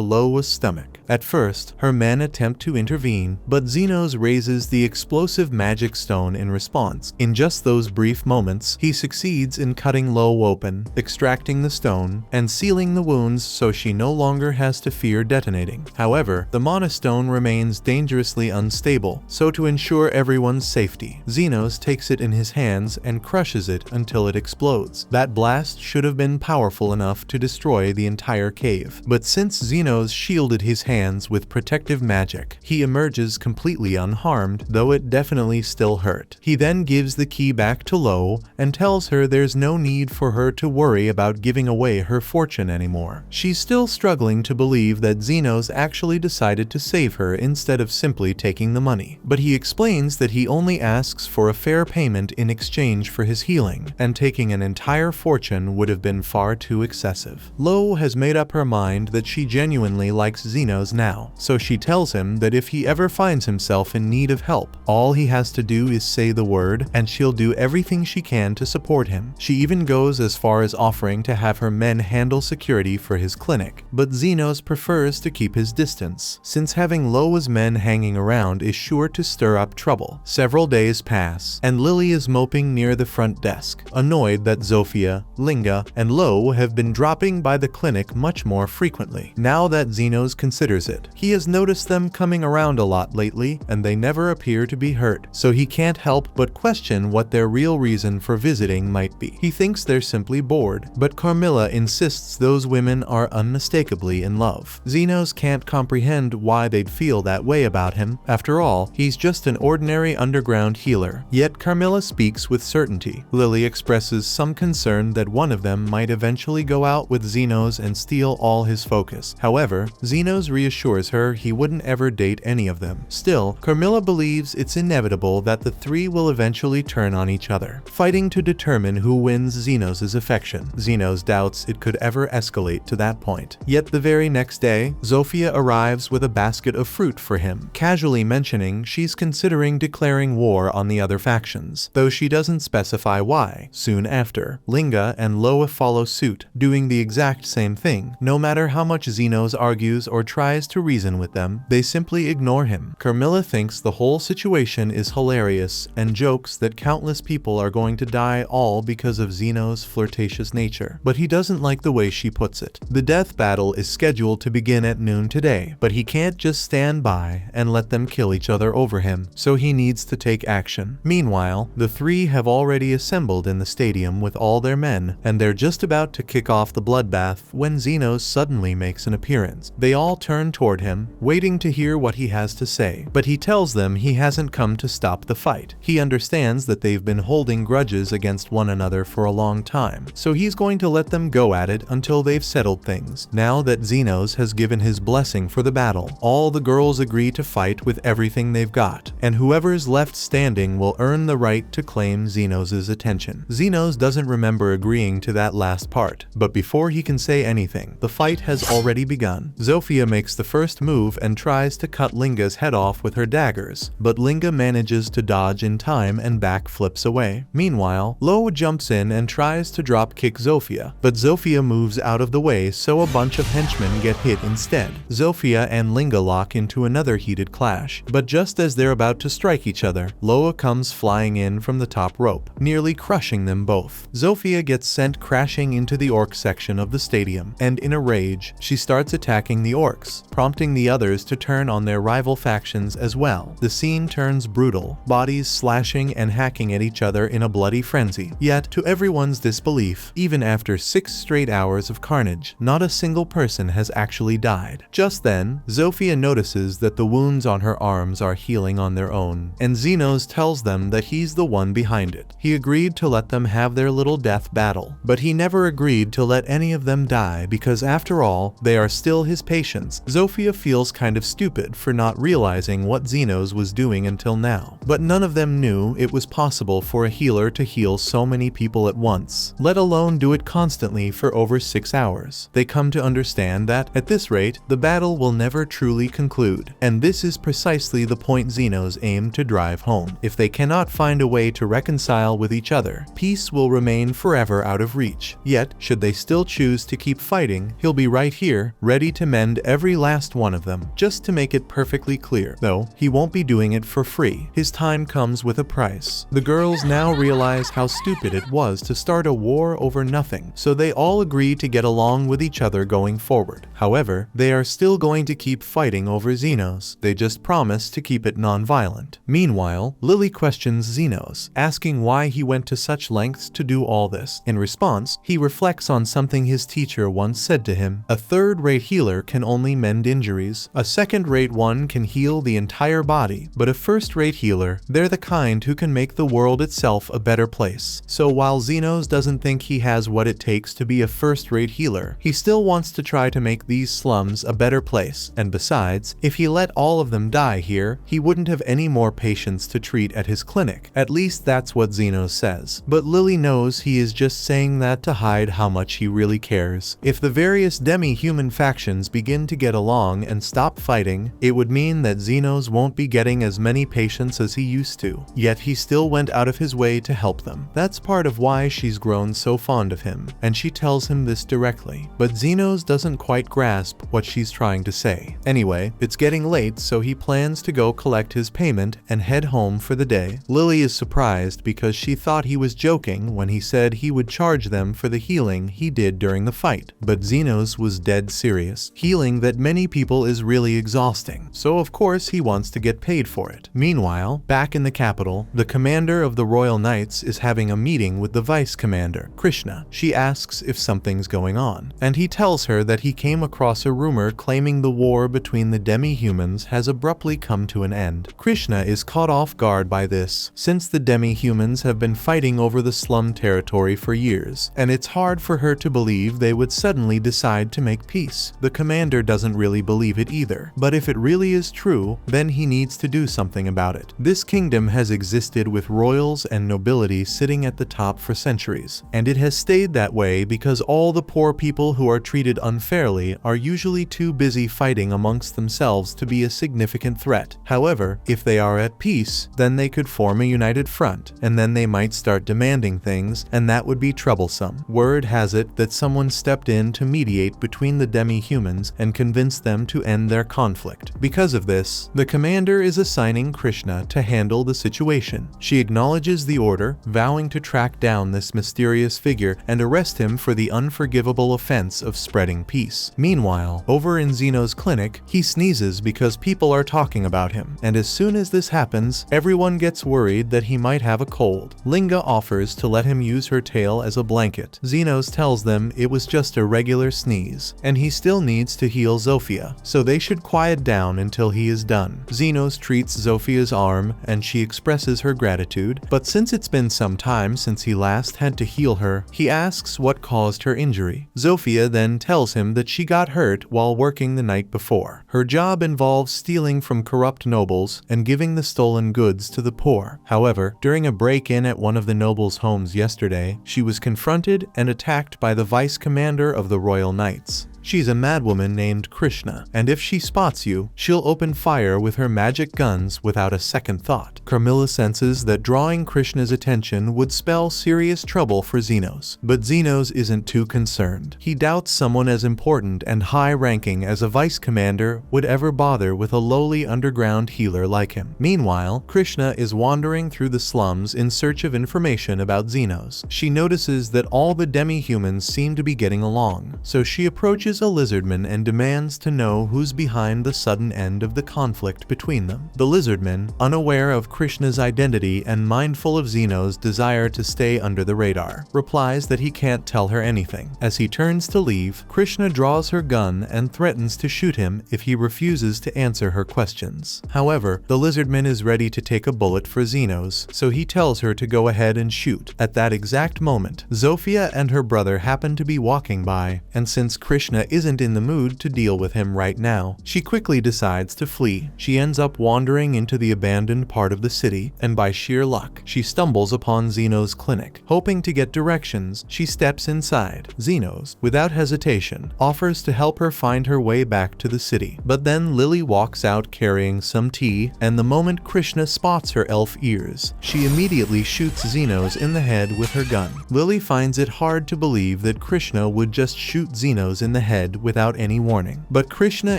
Loa's stomach. At first, her men attempt to intervene, but Xenos raises the explosive magic stone in response. In just those brief moments, he succeeds in cutting Lo open, extracting the stone, and sealing the wounds so she no longer has to fear detonating. However, the Mana Stone remains dangerously unstable, so to ensure everyone's safety, Xenos takes it in his hands and crushes it until it explodes. That blast should have been powerful enough to destroy the entire cave, but since Xenos shielded his hands with protective magic, he emerges completely unharmed, though it definitely still hurt. He then gives the key back to Lo and tells her there's no need for her to worry about giving away her fortune anymore. She's still struggling to believe that Xenos actually decided to save her instead of simply taking the money, but he explains that he only asks for a fair payment in exchange for his healing, and taking an entire fortune would have been far too excessive. Lo has made up her mind that she genuinely likes Xenos now, so she tells him that if he ever finds himself in need of help, all he has to do is say the word and she'll do everything she can to support him. She even goes as far as offering to have her men handle security for his clinic, but Xenos prefers to keep his distance, since having Loa's men hanging around is sure to stir up trouble. Several days pass, and Lily is moping near the front desk, annoyed that Zofia, Linga, and Lo have been dropping by the clinic much more frequently. Now that Xenos considers it, he has noticed them coming around a lot lately, and they never appear to be hurt, so he can't help but question what their real reason for visiting might be. He thinks they're simply bored, but Carmilla insists those women are unmistakably in love. Xenos can't comprehend why they'd feel that way about him. After all, he's just an ordinary underground healer. Yet Carmilla speaks with certainty. Lily expresses some concern that one of them might eventually go out with Xenos and steal all his focus. However, Xenos reassures her he wouldn't ever date any of them. Still, Carmilla believes it's inevitable that the three will eventually turn on each other, fighting to determine who wins Xenos' affection. Xenos doubts it could ever escalate to that point. Yet the very next day, Zofia arrives with a basket of fruit for him, casually mentioning she's considering declaring war on the other factions, though she doesn't specify why. Soon after, Linga and Loa follow suit, doing the exact same thing. No matter how much Xenos argues or tries to reason with them, they simply ignore him. Carmilla thinks the whole situation is hilarious and jokes that countless people are going to die all because of Xenos' flirtatious nature, but he doesn't like the way she puts it. The death battle is scheduled to begin at noon today, but he can't just stand by and let them kill each other over him, so he needs to take action. Meanwhile, the three have already assembled in the stadium with all their men, and they're just about to kick off the bloodbath when Xenos suddenly makes an appearance. They all turn toward him, waiting to hear what he has to say, but he tells them he hasn't come to stop the fight. He understands that they've been holding grudges against one another for a long time, so he's going to let them go at it until they've settled things. Now that Xenos has given his blessing for the battle, all the girls agree to fight with everything they've got, and whoever's left standing will earn the right to claim Xenos' attention. Xenos doesn't remember agreeing to that last part, but before he can say anything, the fight has already begun. Zofia makes the first move and tries to cut Linga's head off with her daggers, but Linga manages to dodge in time and backflip slips away. Meanwhile, Lo jumps in and tries to drop kick Zofia, but Zofia moves out of the way so a bunch of henchmen get hit instead. Zofia and Linga lock into another heated clash, but just as they're about to strike each other, Loa comes flying in from the top rope, nearly crushing them both. Zofia gets sent crashing into the orc section of the stadium, and in a rage, she starts attacking the orcs, prompting the others to turn on their rival factions as well. The scene turns brutal, bodies slashing and hacking at each other in a bloody frenzy. Yet, to everyone's disbelief, even after 6 straight hours of carnage, not a single person has actually died. Just then, Zofia notices that the wounds on her arms are healing on their own, and Xenos tells them that he's the one behind it. He agreed to let them have their little death battle, but he never agreed to let any of them die because after all, they are still his patients. Zofia feels kind of stupid for not realizing what Xenos was doing until now, but none of them knew it was possible for a healer to heal so many people at once, let alone do it constantly for over 6 hours. They come to understand that, at this rate, the battle will never truly conclude, and this is precisely the point Xenos aim to drive home. If they cannot find a way to reconcile with each other, peace will remain forever out of reach. Yet, should they still choose to keep fighting, he'll be right here, ready to mend every last one of them. Just to make it perfectly clear, though, he won't be doing it for free. His time comes with a price. The girls now realize how stupid it was to start a war over nothing, so they all agree to get along with each other going forward. However, they are still going to keep fighting over Xenos. They just promise to keep it non-violent. Meanwhile, Lily questions Xenos, asking why he went to such lengths to do all this. In response, he reflects on something his teacher once said to him: a third-rate healer can only mend injuries, a second-rate one can heal the entire body, but a first-rate healer, they're the kind who can make the world itself a better place. So while Xenos doesn't think he has what it takes to be a first-rate healer, he still wants to try to make these slums a better place, and besides, if he let all of them die here, he wouldn't have any more patients to treat at his clinic. At least that's what Xenos says. But Lily knows he is just saying that to hide how much he really cares. If the various demi-human factions begin to get along and stop fighting, it would mean that Xenos won't be getting as many patients as he used to. Yet he still went out of his way to help them. That's part of why she's grown so fond of him, and she tells him this directly. But Xenos doesn't quite grasp what she's trying to say. Anyway, it's getting late, so he plans to go collect his payment and head home for the day. Lily is surprised because she thought he was joking when he said he would charge them for the healing he did during the fight. But Xenos was dead serious. Healing that many people is really exhausting, so of course he wants to get paid for it. Meanwhile, back in the capital, the commander of the Royal Knights is having a meeting with the vice commander, Krishna. She asks if something's going on, and he tells her that he came across a rumor claiming the war between the demi-humans has abruptly come to an end. Krishna is caught off guard by this, since the demi-humans have been fighting over the slum territory for years, and it's hard for her to believe they would suddenly decide to make peace. The commander doesn't really believe it either, but if it really is true, then he needs to do something about it. This kingdom has existed with royals and nobility sitting at the top for centuries, and it has stayed that way because all the poor people who are treated unfairly are usually too busy fighting amongst themselves to be a significant threat. However, if they are at peace, then they could form a united front, and then they might start demanding things, and that would be troublesome. Word has it that someone stepped in to mediate between the demi-humans and convince them to end their conflict. Because of this, the commander is assigning Krishna to handle the situation. She acknowledges the order, vowing to track down this mysterious figure and arrest him for the unforgivable offense of spreading peace. Meanwhile, over in Xeno's clinic, he sneezes because people are talking about him, and as soon as this happens, everyone gets worried that he might have a cold. Linga offers to let him use her tail as a blanket. Xenos tells them it was just a regular sneeze, and he still needs to heal Zofia, so they should quiet down until he is done. Xenos treats Zofia's arm, and she expresses her gratitude, but since it's been some time since he last had to heal her, he asks what caused her injury. Zofia then tells him that she got hurt while working the night before. Her job involves stealing from corrupt nobles and giving the stolen goods to the poor. However, during a break-in at one of the nobles' homes yesterday, she was confronted and attacked by the vice commander of the Royal Knights. She's a madwoman named Krishna, and if she spots you, she'll open fire with her magic guns without a second thought. Carmilla senses that drawing Krishna's attention would spell serious trouble for Xenos, but Xenos isn't too concerned. He doubts someone as important and high-ranking as a vice commander would ever bother with a lowly underground healer like him. Meanwhile, Krishna is wandering through the slums in search of information about Xenos. She notices that all the demi-humans seem to be getting along, so she approaches a lizardman and demands to know who's behind the sudden end of the conflict between them. The lizardman, unaware of Krishna's identity and mindful of Xenos' desire to stay under the radar, replies that he can't tell her anything. As he turns to leave, Krishna draws her gun and threatens to shoot him if he refuses to answer her questions. However, the lizardman is ready to take a bullet for Xenos, so he tells her to go ahead and shoot. At that exact moment, Zofia and her brother happen to be walking by, and since Krishna isn't in the mood to deal with him right now, she quickly decides to flee. She ends up wandering into the abandoned part of the city, and by sheer luck, she stumbles upon Xenos' clinic. Hoping to get directions, she steps inside. Xenos, without hesitation, offers to help her find her way back to the city. But then Lily walks out carrying some tea, and the moment Krishna spots her elf ears, she immediately shoots Xenos in the head with her gun. Lily finds it hard to believe that Krishna would just shoot Xenos in the head without any warning. But Krishna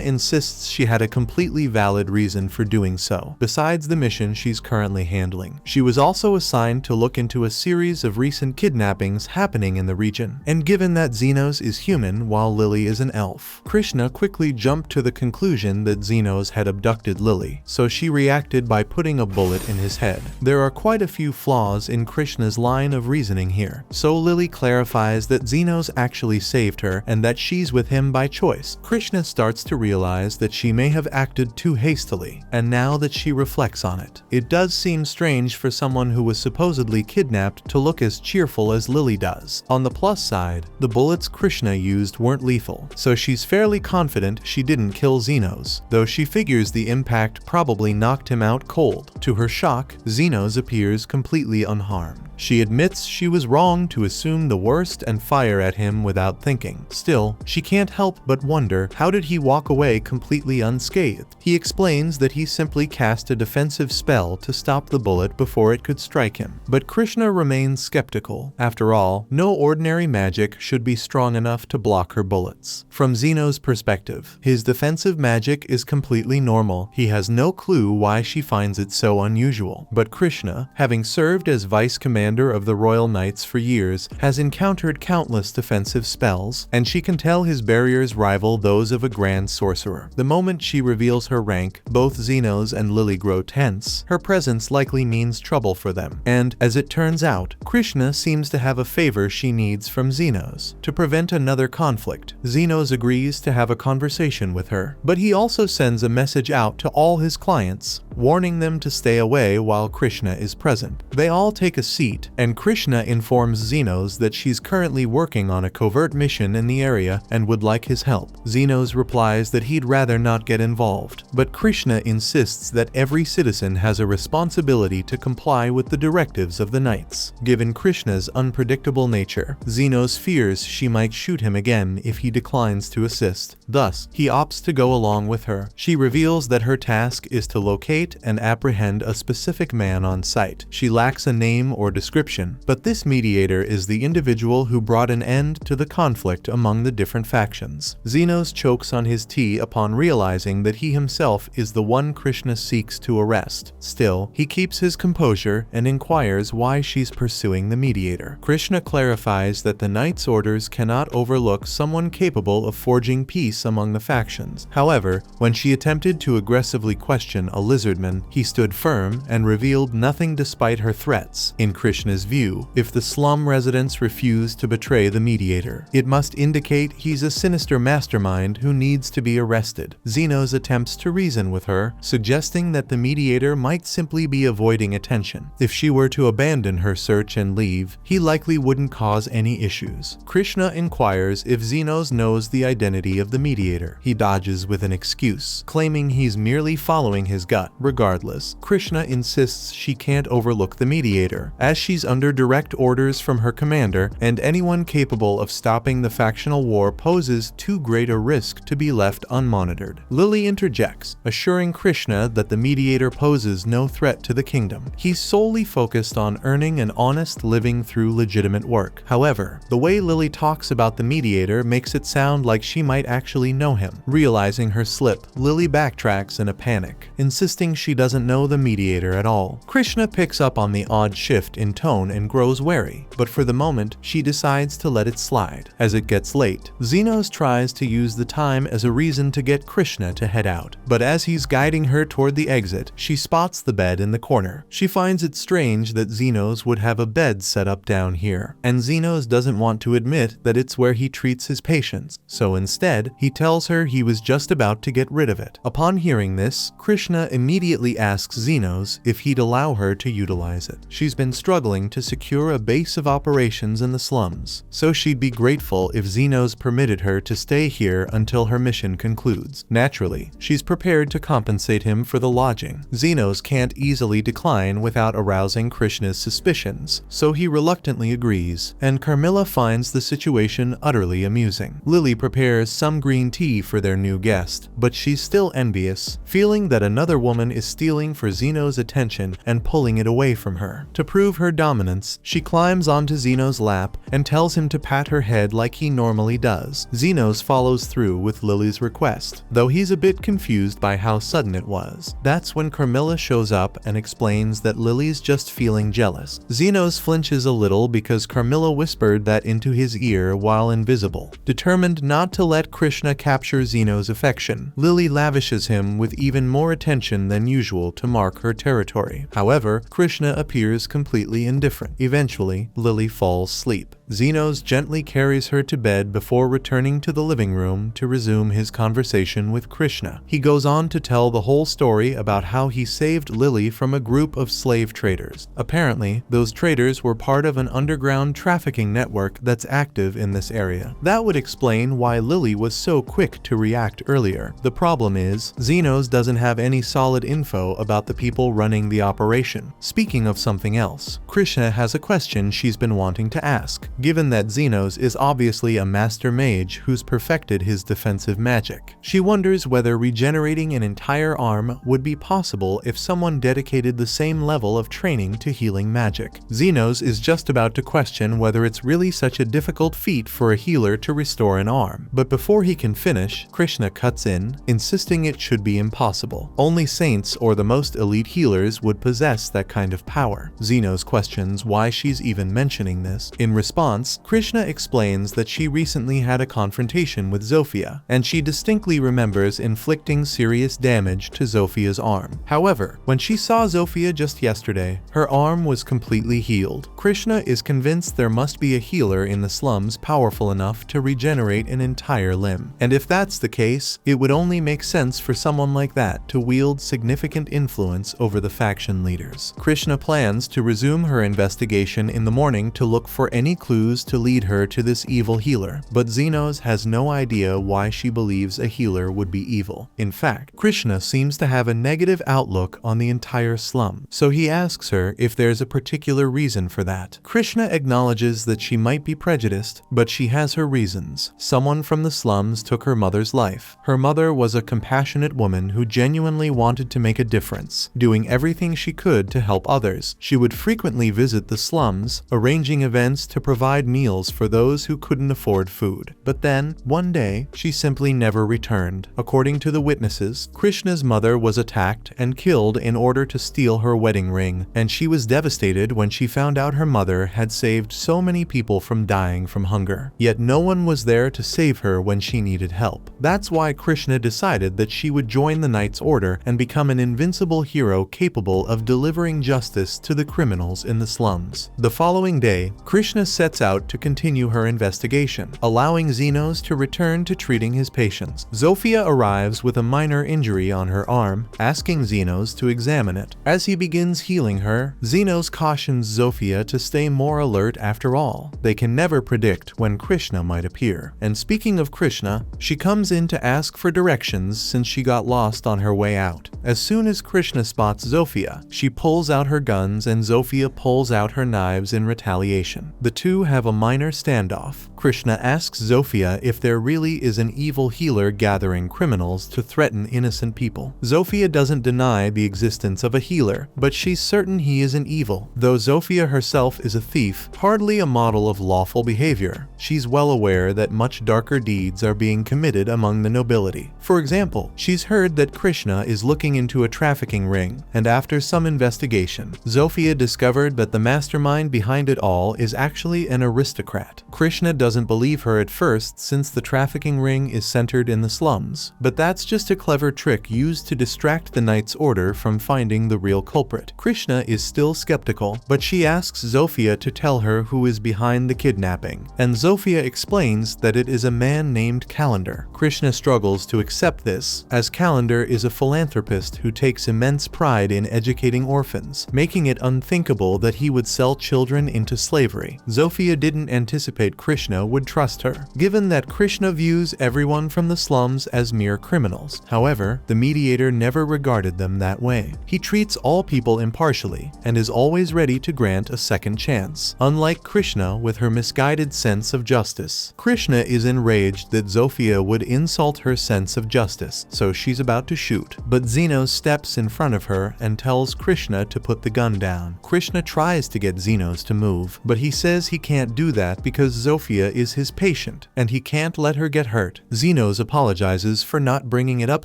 insists she had a completely valid reason for doing so, besides the mission she's currently handling. She was also assigned to look into a series of recent kidnappings happening in the region, and given that Xenos is human while Lily is an elf, Krishna quickly jumped to the conclusion that Xenos had abducted Lily, so she reacted by putting a bullet in his head. There are quite a few flaws in Krishna's line of reasoning here, so Lily clarifies that Xenos actually saved her and that she's with him by choice. Krishna starts to realize that she may have acted too hastily, and now that she reflects on it, it does seem strange for someone who was supposedly kidnapped to look as cheerful as Lily does. On the plus side, the bullets Krishna used weren't lethal, so she's fairly confident she didn't kill Xenos, though she figures the impact probably knocked him out cold. To her shock, Xenos appears completely unharmed. She admits she was wrong to assume the worst and fire at him without thinking. Still, she can't help but wonder, how did he walk away completely unscathed? He explains that he simply cast a defensive spell to stop the bullet before it could strike him. But Krishna remains skeptical. After all, no ordinary magic should be strong enough to block her bullets. From Xenos' perspective, his defensive magic is completely normal. He has no clue why she finds it so unusual. But Krishna, having served as vice commander of the Royal Knights for years, has encountered countless defensive spells, and she can tell his barriers rival those of a grand sorcerer. The moment she reveals her rank, both Xenos and Lily grow tense. Her presence likely means trouble for them, and, as it turns out, Krishna seems to have a favor she needs from Xenos. To prevent another conflict, Xenos agrees to have a conversation with her, but he also sends a message out to all his clients, warning them to stay away while Krishna is present. They all take a seat, and Krishna informs Xenos that she's currently working on a covert mission in the area and would like his help. Xenos replies that he'd rather not get involved, but Krishna insists that every citizen has a responsibility to comply with the directives of the Knights. Given Krishna's unpredictable nature, Xenos fears she might shoot him again if he declines to assist. Thus, he opts to go along with her. She reveals that her task is to locate and apprehend a specific man on site. She lacks a name or description, but this mediator is the individual who brought an end to the conflict among the different factions. Xenos chokes on his tea upon realizing that he himself is the one Krishna seeks to arrest. Still, he keeps his composure and inquires why she's pursuing the mediator. Krishna clarifies that the Knight's orders cannot overlook someone capable of forging peace among the factions. However, when she attempted to aggressively question a lizardman, he stood firm and revealed nothing despite her threats. In Krishna's view, if the slum residents refuse to betray the mediator, it must indicate he's a sinister mastermind who needs to be arrested. Xenos attempts to reason with her, suggesting that the mediator might simply be avoiding attention. If she were to abandon her search and leave, he likely wouldn't cause any issues. Krishna inquires if Xenos knows the identity of the mediator. He dodges with an excuse, claiming he's merely following his gut. regardless. Krishna insists she can't overlook the mediator, as she's under direct orders from her commander, and anyone capable of stopping the factional war poses too great a risk to be left unmonitored. Lily interjects, assuring Krishna that the mediator poses no threat to the kingdom. He's solely focused on earning an honest living through legitimate work. However, the way Lily talks about the mediator makes it sound like she might actually know him. Realizing her slip, Lily backtracks in a panic, insisting she doesn't know the mediator at all. Krishna picks up on the odd shift in tone and grows wary, but for the moment, she decides to let it slide. As it gets late, Xenos tries to use the time as a reason to get Krishna to head out, but as he's guiding her toward the exit, she spots the bed in the corner. She finds it strange that Xenos would have a bed set up down here, and Xenos doesn't want to admit that it's where he treats his patients, so instead, he tells her he was just about to get rid of it. Upon hearing this, Krishna immediately asks Xenos if he'd allow her to utilize it. She's been struggling to secure a base of operations in the slums, so she'd be grateful if Xenos permitted her to stay here until her mission concludes. Naturally, she's prepared to compensate him for the lodging. Xenos can't easily decline without arousing Krishna's suspicions, so he reluctantly agrees, and Carmilla finds the situation utterly amusing. Lily prepares some green tea for their new guest, but she's still envious, feeling that another woman is stealing for Xenos' attention and pulling it away from her. To prove her dominance, she climbs onto Xenos' lap and tells him to pat her head like he normally does. Xenos follows through with Lily's request, though he's a bit confused by how sudden it was. That's when Carmilla shows up and explains that Lily's just feeling jealous. Xenos flinches a little because Carmilla whispered that into his ear while invisible. Determined not to let Krishna capture Xenos' affection, Lily lavishes him with even more attention than usual to mark her territory. However, Krishna appears completely indifferent. Eventually, Lily falls asleep. Xenos gently carries her to bed before returning to the living room to resume his conversation with Krishna. He goes on to tell the whole story about how he saved Lily from a group of slave traders. Apparently, those traders were part of an underground trafficking network that's active in this area. That would explain why Lily was so quick to react earlier. The problem is, Xenos doesn't have any solid info about the people running the operation. Speaking of something else, Krishna has a question she's been wanting to ask. Given that Xenos is obviously a master mage who's perfected his defensive magic, she wonders whether regenerating an entire arm would be possible if someone dedicated the same level of training to healing magic. Xenos is just about to question whether it's really such a difficult feat for a healer to restore an arm, but before he can finish, Krishna cuts in, insisting it should be impossible. Only saints or the most elite healers would possess that kind of power. Xenos questions why she's even mentioning this. In response, Krishna explains that she recently had a confrontation with Zofia, and she distinctly remembers inflicting serious damage to Zofia's arm. However, when she saw Zofia just yesterday, her arm was completely healed. Krishna is convinced there must be a healer in the slums powerful enough to regenerate an entire limb. And if that's the case, it would only make sense for someone like that to wield significant influence over the faction leaders. Krishna plans to resume her investigation in the morning to look for any clues to lead her to this evil healer, but Xenos has no idea why she believes a healer would be evil. In fact, Krishna seems to have a negative outlook on the entire slum, so he asks her if there's a particular reason for that. Krishna acknowledges that she might be prejudiced, but she has her reasons. Someone from the slums took her mother's life. Her mother was a compassionate woman who genuinely wanted to make a difference, doing everything she could to help others. She would frequently visit the slums, arranging events to provide meals for those who couldn't afford food. But then, one day, she simply never returned. According to the witnesses, Krishna's mother was attacked and killed in order to steal her wedding ring, and she was devastated when she found out her mother had saved so many people from dying from hunger. Yet no one was there to save her when she needed help. That's why Krishna decided that she would join the Knight's Order and become an invincible hero capable of delivering justice to the criminals in the slums. The following day, Krishna sets out to continue her investigation, allowing Xenos to return to treating his patients. Zofia arrives with a minor injury on her arm, asking Xenos to examine it. As he begins healing her, Xenos cautions Zofia to stay more alert after all. They can never predict when Krishna might appear. And speaking of Krishna, she comes in to ask for directions since she got lost on her way out. As As soon as Krishna spots Zofia, she pulls out her guns and Zofia pulls out her knives in retaliation. The two have a minor standoff. Krishna asks Zofia if there really is an evil healer gathering criminals to threaten innocent people. Zofia doesn't deny the existence of a healer, but she's certain he isn't evil. Though Zofia herself is a thief, hardly a model of lawful behavior, she's well aware that much darker deeds are being committed among the nobility. For example, she's heard that Krishna is looking into a trafficking ring, and after some investigation, Zofia discovered that the mastermind behind it all is actually an aristocrat. Krishna doesn't believe her at first since the trafficking ring is centered in the slums, but that's just a clever trick used to distract the knight's order from finding the real culprit. Krishna is still skeptical, but she asks Zofia to tell her who is behind the kidnapping, and Zofia explains that it is a man named Calendar. Krishna struggles to accept this, as Calendar is a philanthropist who takes immense pride in educating orphans, making it unthinkable that he would sell children into slavery. Zofia didn't anticipate Krishna would trust her, given that Krishna views everyone from the slums as mere criminals. However, the mediator never regarded them that way. He treats all people impartially and is always ready to grant a second chance, unlike Krishna with her misguided sense of justice. Krishna is enraged that Zofia would insult her sense of justice, so she's about to shoot, but Xenos steps in front of her and tells Krishna to put the gun down. Krishna tries to get Xenos to move, but he says he can't do that because Zofia is his patient, and he can't let her get hurt. Xenos apologizes for not bringing it up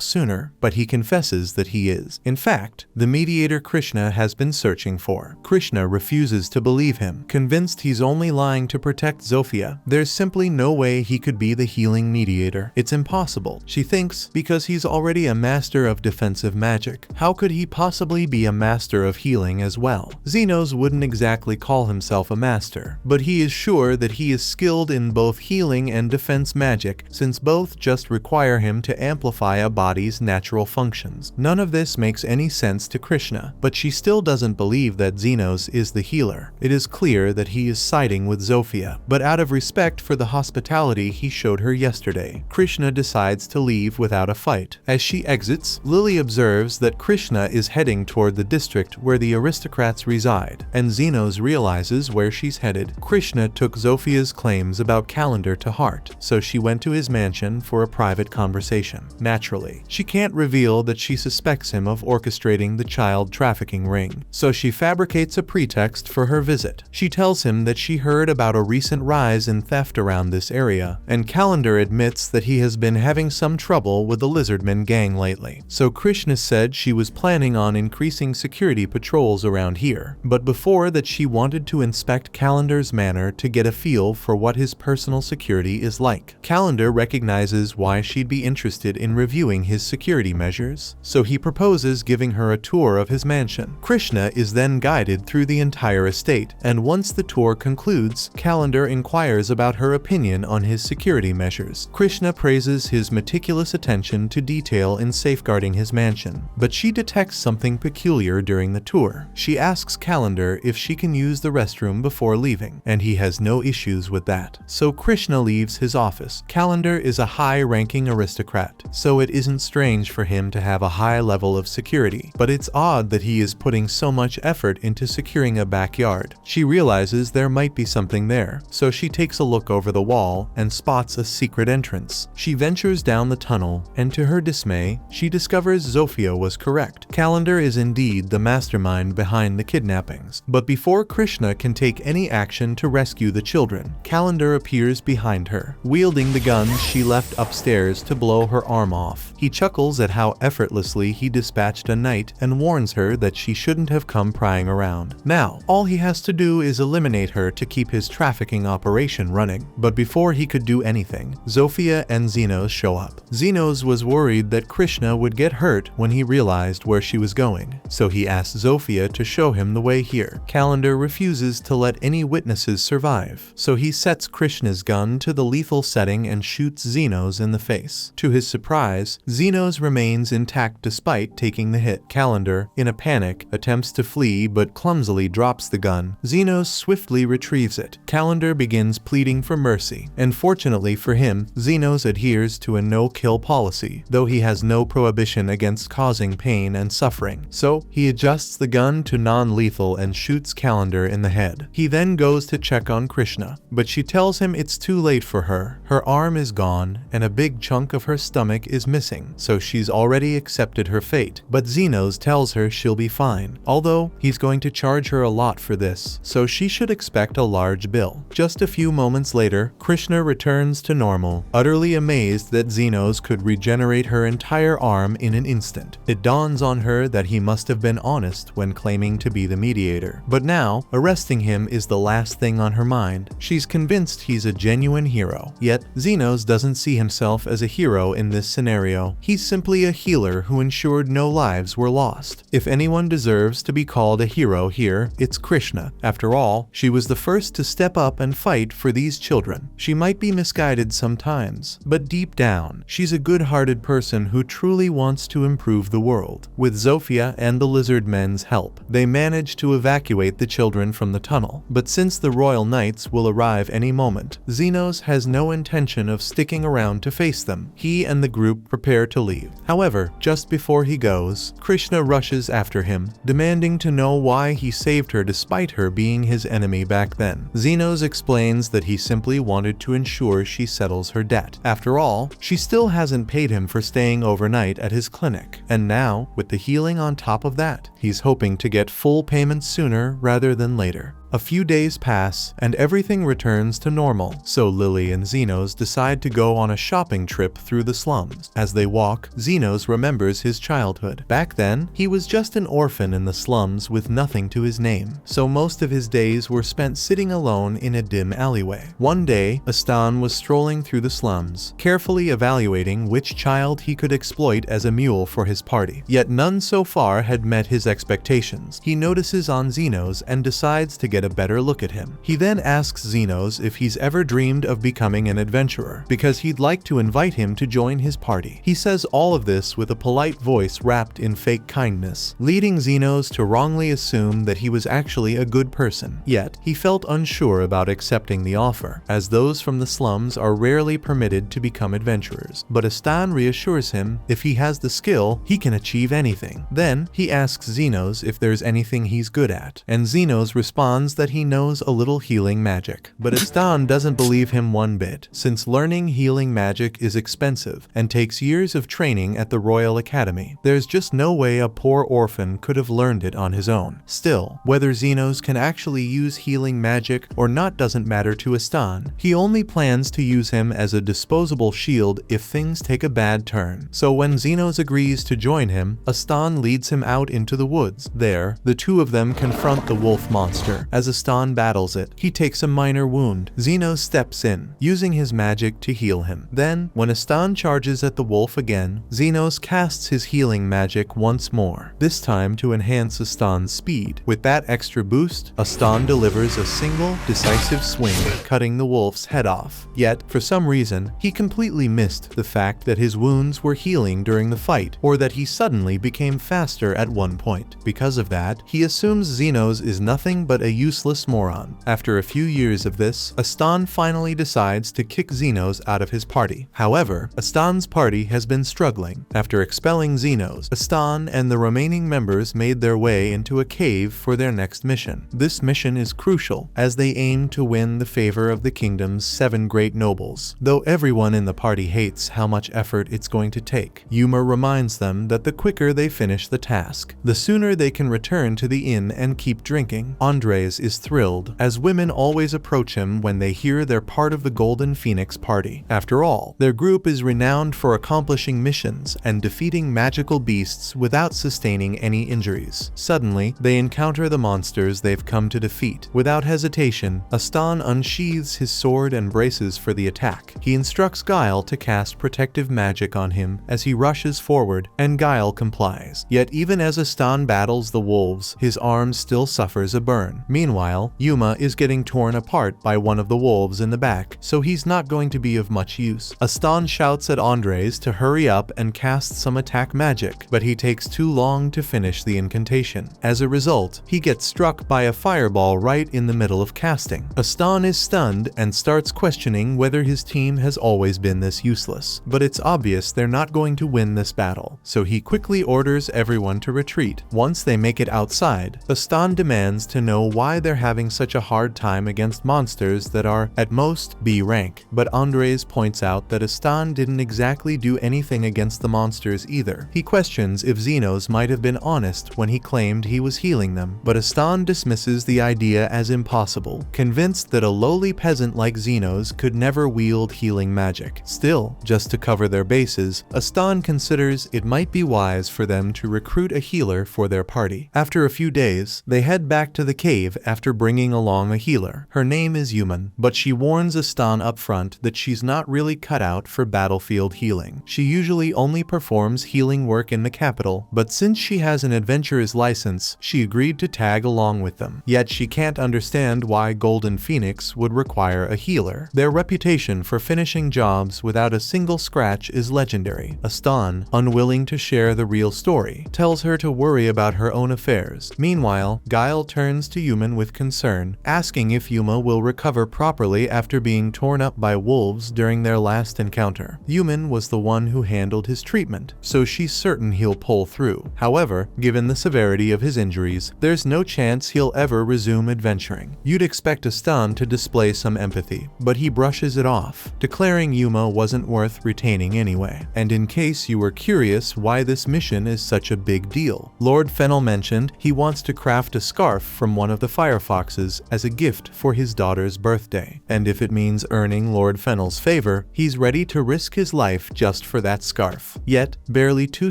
sooner, but he confesses that he is, in fact, the mediator Krishna has been searching for. Krishna refuses to believe him, convinced he's only lying to protect Zofia. There's simply no way he could be the healing mediator. It's impossible, she thinks, because he's already a master of defensive magic. How could he possibly be a master of healing as well? Xenos wouldn't exactly call himself a master, but he is sure that he is skilled in both healing and defense magic, since both just require him to amplify a body's natural functions. None of this makes any sense to Krishna, but she still doesn't believe that Xenos is the healer. It is clear that he is siding with Zofia, but out of respect for the hospitality he showed her yesterday, Krishna decides to leave without a fight. As she exits, Lily observes that Krishna is heading toward the district where the aristocrats reside, and Xenos realizes where she's headed. Krishna took Zofia's claims about Calendar to heart, so she went to his mansion for a private conversation. Naturally, she can't reveal that she suspects him of orchestrating the child trafficking ring, so she fabricates a pretext for her visit. She tells him that she heard about a recent rise in theft around this area, and Calendar admits that he has been having some trouble with the Lizardman gang lately. So Krishna said she was planning on increasing security patrols around here, but before that she wanted to inspect Calendar's manor to get a feel for what his personal security is like. Calendar recognizes why she'd be interested in reviewing his security measures, so he proposes giving her a tour of his mansion. Krishna is then guided through the entire estate, and once the tour concludes, Calendar inquires about her opinion on his security measures. Krishna praises his meticulous attention to detail in safeguarding his mansion, but she detects something peculiar during the tour. She asks Calendar if she can use the restroom before leaving, and he has no issues with that. So Krishna leaves his office. Calendar is a high-ranking aristocrat, so it isn't strange for him to have a high level of security, but it's odd that he is putting so much effort into securing a backyard. She realizes there might be something there, so she takes a look over the wall and spots a secret entrance. She ventures down the tunnel, and to her dismay, she discovers Zofia was correct. Calendar is indeed the mastermind behind the kidnappings. But before Krishna can take any action to rescue the children, Calendar appears behind her, wielding the gun she left upstairs to blow her arm off. He chuckles at how effortlessly he dispatched a knight and warns her that she shouldn't have come prying around. Now, all he has to do is eliminate her to keep his trafficking operation running. But before he could do anything, Zofia and Xenos show up. Xenos was worried that Krishna would get hurt when he realized where she was going, so he asked Zofia to show him the way here. Calendar refuses to let any witnesses survive, so he sets Krishna's gun to the lethal setting and shoots Xenos in the face. To his surprise, Xenos remains intact despite taking the hit. Calendar, in a panic, attempts to flee but clumsily drops the gun. Xenos swiftly retrieves it. Calendar begins pleading for mercy, and fortunately for him, Xenos adheres to a no-kill policy, though he has no prohibition against causing pain and suffering. So, he adjusts the gun to non-lethal and shoots Calendar in the head. He then goes to check on Krishna, but she tells him it's too late for her. Her arm is gone, and a big chunk of her stomach is missing, so she's already accepted her fate. But Xenos tells her she'll be fine, although he's going to charge her a lot for this, so she should expect a large bill. Just a few moments later, Krishna returns to normal, utterly amazed that Xenos could regenerate her entire arm in an instant. It dawns on her that he must have been honest when claiming to be the mediator. But now, arresting him is the last thing on her mind. She's convinced he's a genuine hero. Yet, Xenos doesn't see himself as a hero in this scenario. He's simply a healer who ensured no lives were lost. If anyone deserves to be called a hero here, it's Krishna. After all, she was the first to step up and fight for these children. She might be misguided sometimes, but deep down, she's a good-hearted person who truly wants to improve the world. With Zofia and the lizard men's help, they manage to evacuate the children from the tunnel. But since the Royal Knights will arrive any moment, Xenos has no intention of sticking around to face them. He and the group prepare to leave. However, just before he goes, Krishna rushes after him, demanding to know why he saved her despite her being his enemy back then. Xenos explains that he simply wanted to ensure she settles her debt. After all, she still hasn't paid him for staying overnight at his clinic, and now, with the healing on top of that, he's hoping to get full payment sooner rather than later. A few days pass, and everything returns to normal, so Lily and Xenos decide to go on a shopping trip through the slums. As they walk, Xenos remembers his childhood. Back then, he was just an orphan in the slums with nothing to his name, so most of his days were spent sitting alone in a dim alleyway. One day, Astan was strolling through the slums, carefully evaluating which child he could exploit as a mule for his party. Yet none so far had met his expectations. He notices on Xenos and decides to get a better look at him. He then asks Xenos if he's ever dreamed of becoming an adventurer, because he'd like to invite him to join his party. He says all of this with a polite voice wrapped in fake kindness, leading Xenos to wrongly assume that he was actually a good person. Yet, he felt unsure about accepting the offer, as those from the slums are rarely permitted to become adventurers. But Astan reassures him if he has the skill, he can achieve anything. Then, he asks Xenos if there's anything he's good at, and Xenos responds that he knows a little healing magic. But Astan doesn't believe him one bit, since learning healing magic is expensive and takes years of training at the Royal Academy. There's just no way a poor orphan could have learned it on his own. Still, whether Xenos can actually use healing magic or not doesn't matter to Astan. He only plans to use him as a disposable shield if things take a bad turn. So when Xenos agrees to join him, Astan leads him out into the woods. There, the two of them confront the wolf monster. As Astan battles it, he takes a minor wound. Xenos steps in, using his magic to heal him. Then, when Astan charges at the wolf again, Xenos casts his healing magic once more, this time to enhance Astan's speed. With that extra boost, Astan delivers a single, decisive swing, cutting the wolf's head off. Yet, for some reason, he completely missed the fact that his wounds were healing during the fight, or that he suddenly became faster at one point. Because of that, he assumes Xenos is nothing but a useless moron. After a few years of this, Astan finally decides to kick Xenos out of his party. However, Astan's party has been struggling. After expelling Xenos, Astan and the remaining members made their way into a cave for their next mission. This mission is crucial, as they aim to win the favor of the kingdom's 7 great nobles. Though everyone in the party hates how much effort it's going to take, Yuma reminds them that the quicker they finish the task, the sooner they can return to the inn and keep drinking. Andres is thrilled, as women always approach him when they hear they're part of the Golden Phoenix party. After all, their group is renowned for accomplishing missions and defeating magical beasts without sustaining any injuries. Suddenly, they encounter the monsters they've come to defeat. Without hesitation, Astan unsheathes his sword and braces for the attack. He instructs Guile to cast protective magic on him as he rushes forward, and Guile complies. Yet even as Astan battles the wolves, his arm still suffers a burn. Meanwhile, Meanwhile, Yuma is getting torn apart by one of the wolves in the back, so he's not going to be of much use. Astan shouts at Andres to hurry up and cast some attack magic, but he takes too long to finish the incantation. As a result, he gets struck by a fireball right in the middle of casting. Astan is stunned and starts questioning whether his team has always been this useless. But it's obvious they're not going to win this battle, so he quickly orders everyone to retreat. Once they make it outside, Astan demands to know why they're having such a hard time against monsters that are, at most, B rank. But Andres points out that Astan didn't exactly do anything against the monsters either. He questions if Xenos might have been honest when he claimed he was healing them, but Astan dismisses the idea as impossible, convinced that a lowly peasant like Xenos could never wield healing magic. Still, just to cover their bases, Astan considers it might be wise for them to recruit a healer for their party. After a few days, they head back to the cave after bringing along a healer. Her name is Human, but she warns Astan up front that she's not really cut out for battlefield healing. She usually only performs healing work in the capital, but since she has an adventurer's license, she agreed to tag along with them. Yet she can't understand why Golden Phoenix would require a healer. Their reputation for finishing jobs without a single scratch is legendary. Astan, unwilling to share the real story, tells her to worry about her own affairs. Meanwhile, Guile turns to Human with concern, asking if Yuma will recover properly after being torn up by wolves during their last encounter. Human was the one who handled his treatment, so she's certain he'll pull through. However, given the severity of his injuries, there's no chance he'll ever resume adventuring. You'd expect Astan to display some empathy, but he brushes it off, declaring Yuma wasn't worth retaining anyway. And in case you were curious why this mission is such a big deal, Lord Fennel mentioned he wants to craft a scarf from one of the firefoxes as a gift for his daughter's birthday. And if it means earning Lord Fennel's favor, he's ready to risk his life just for that scarf. Yet, barely 2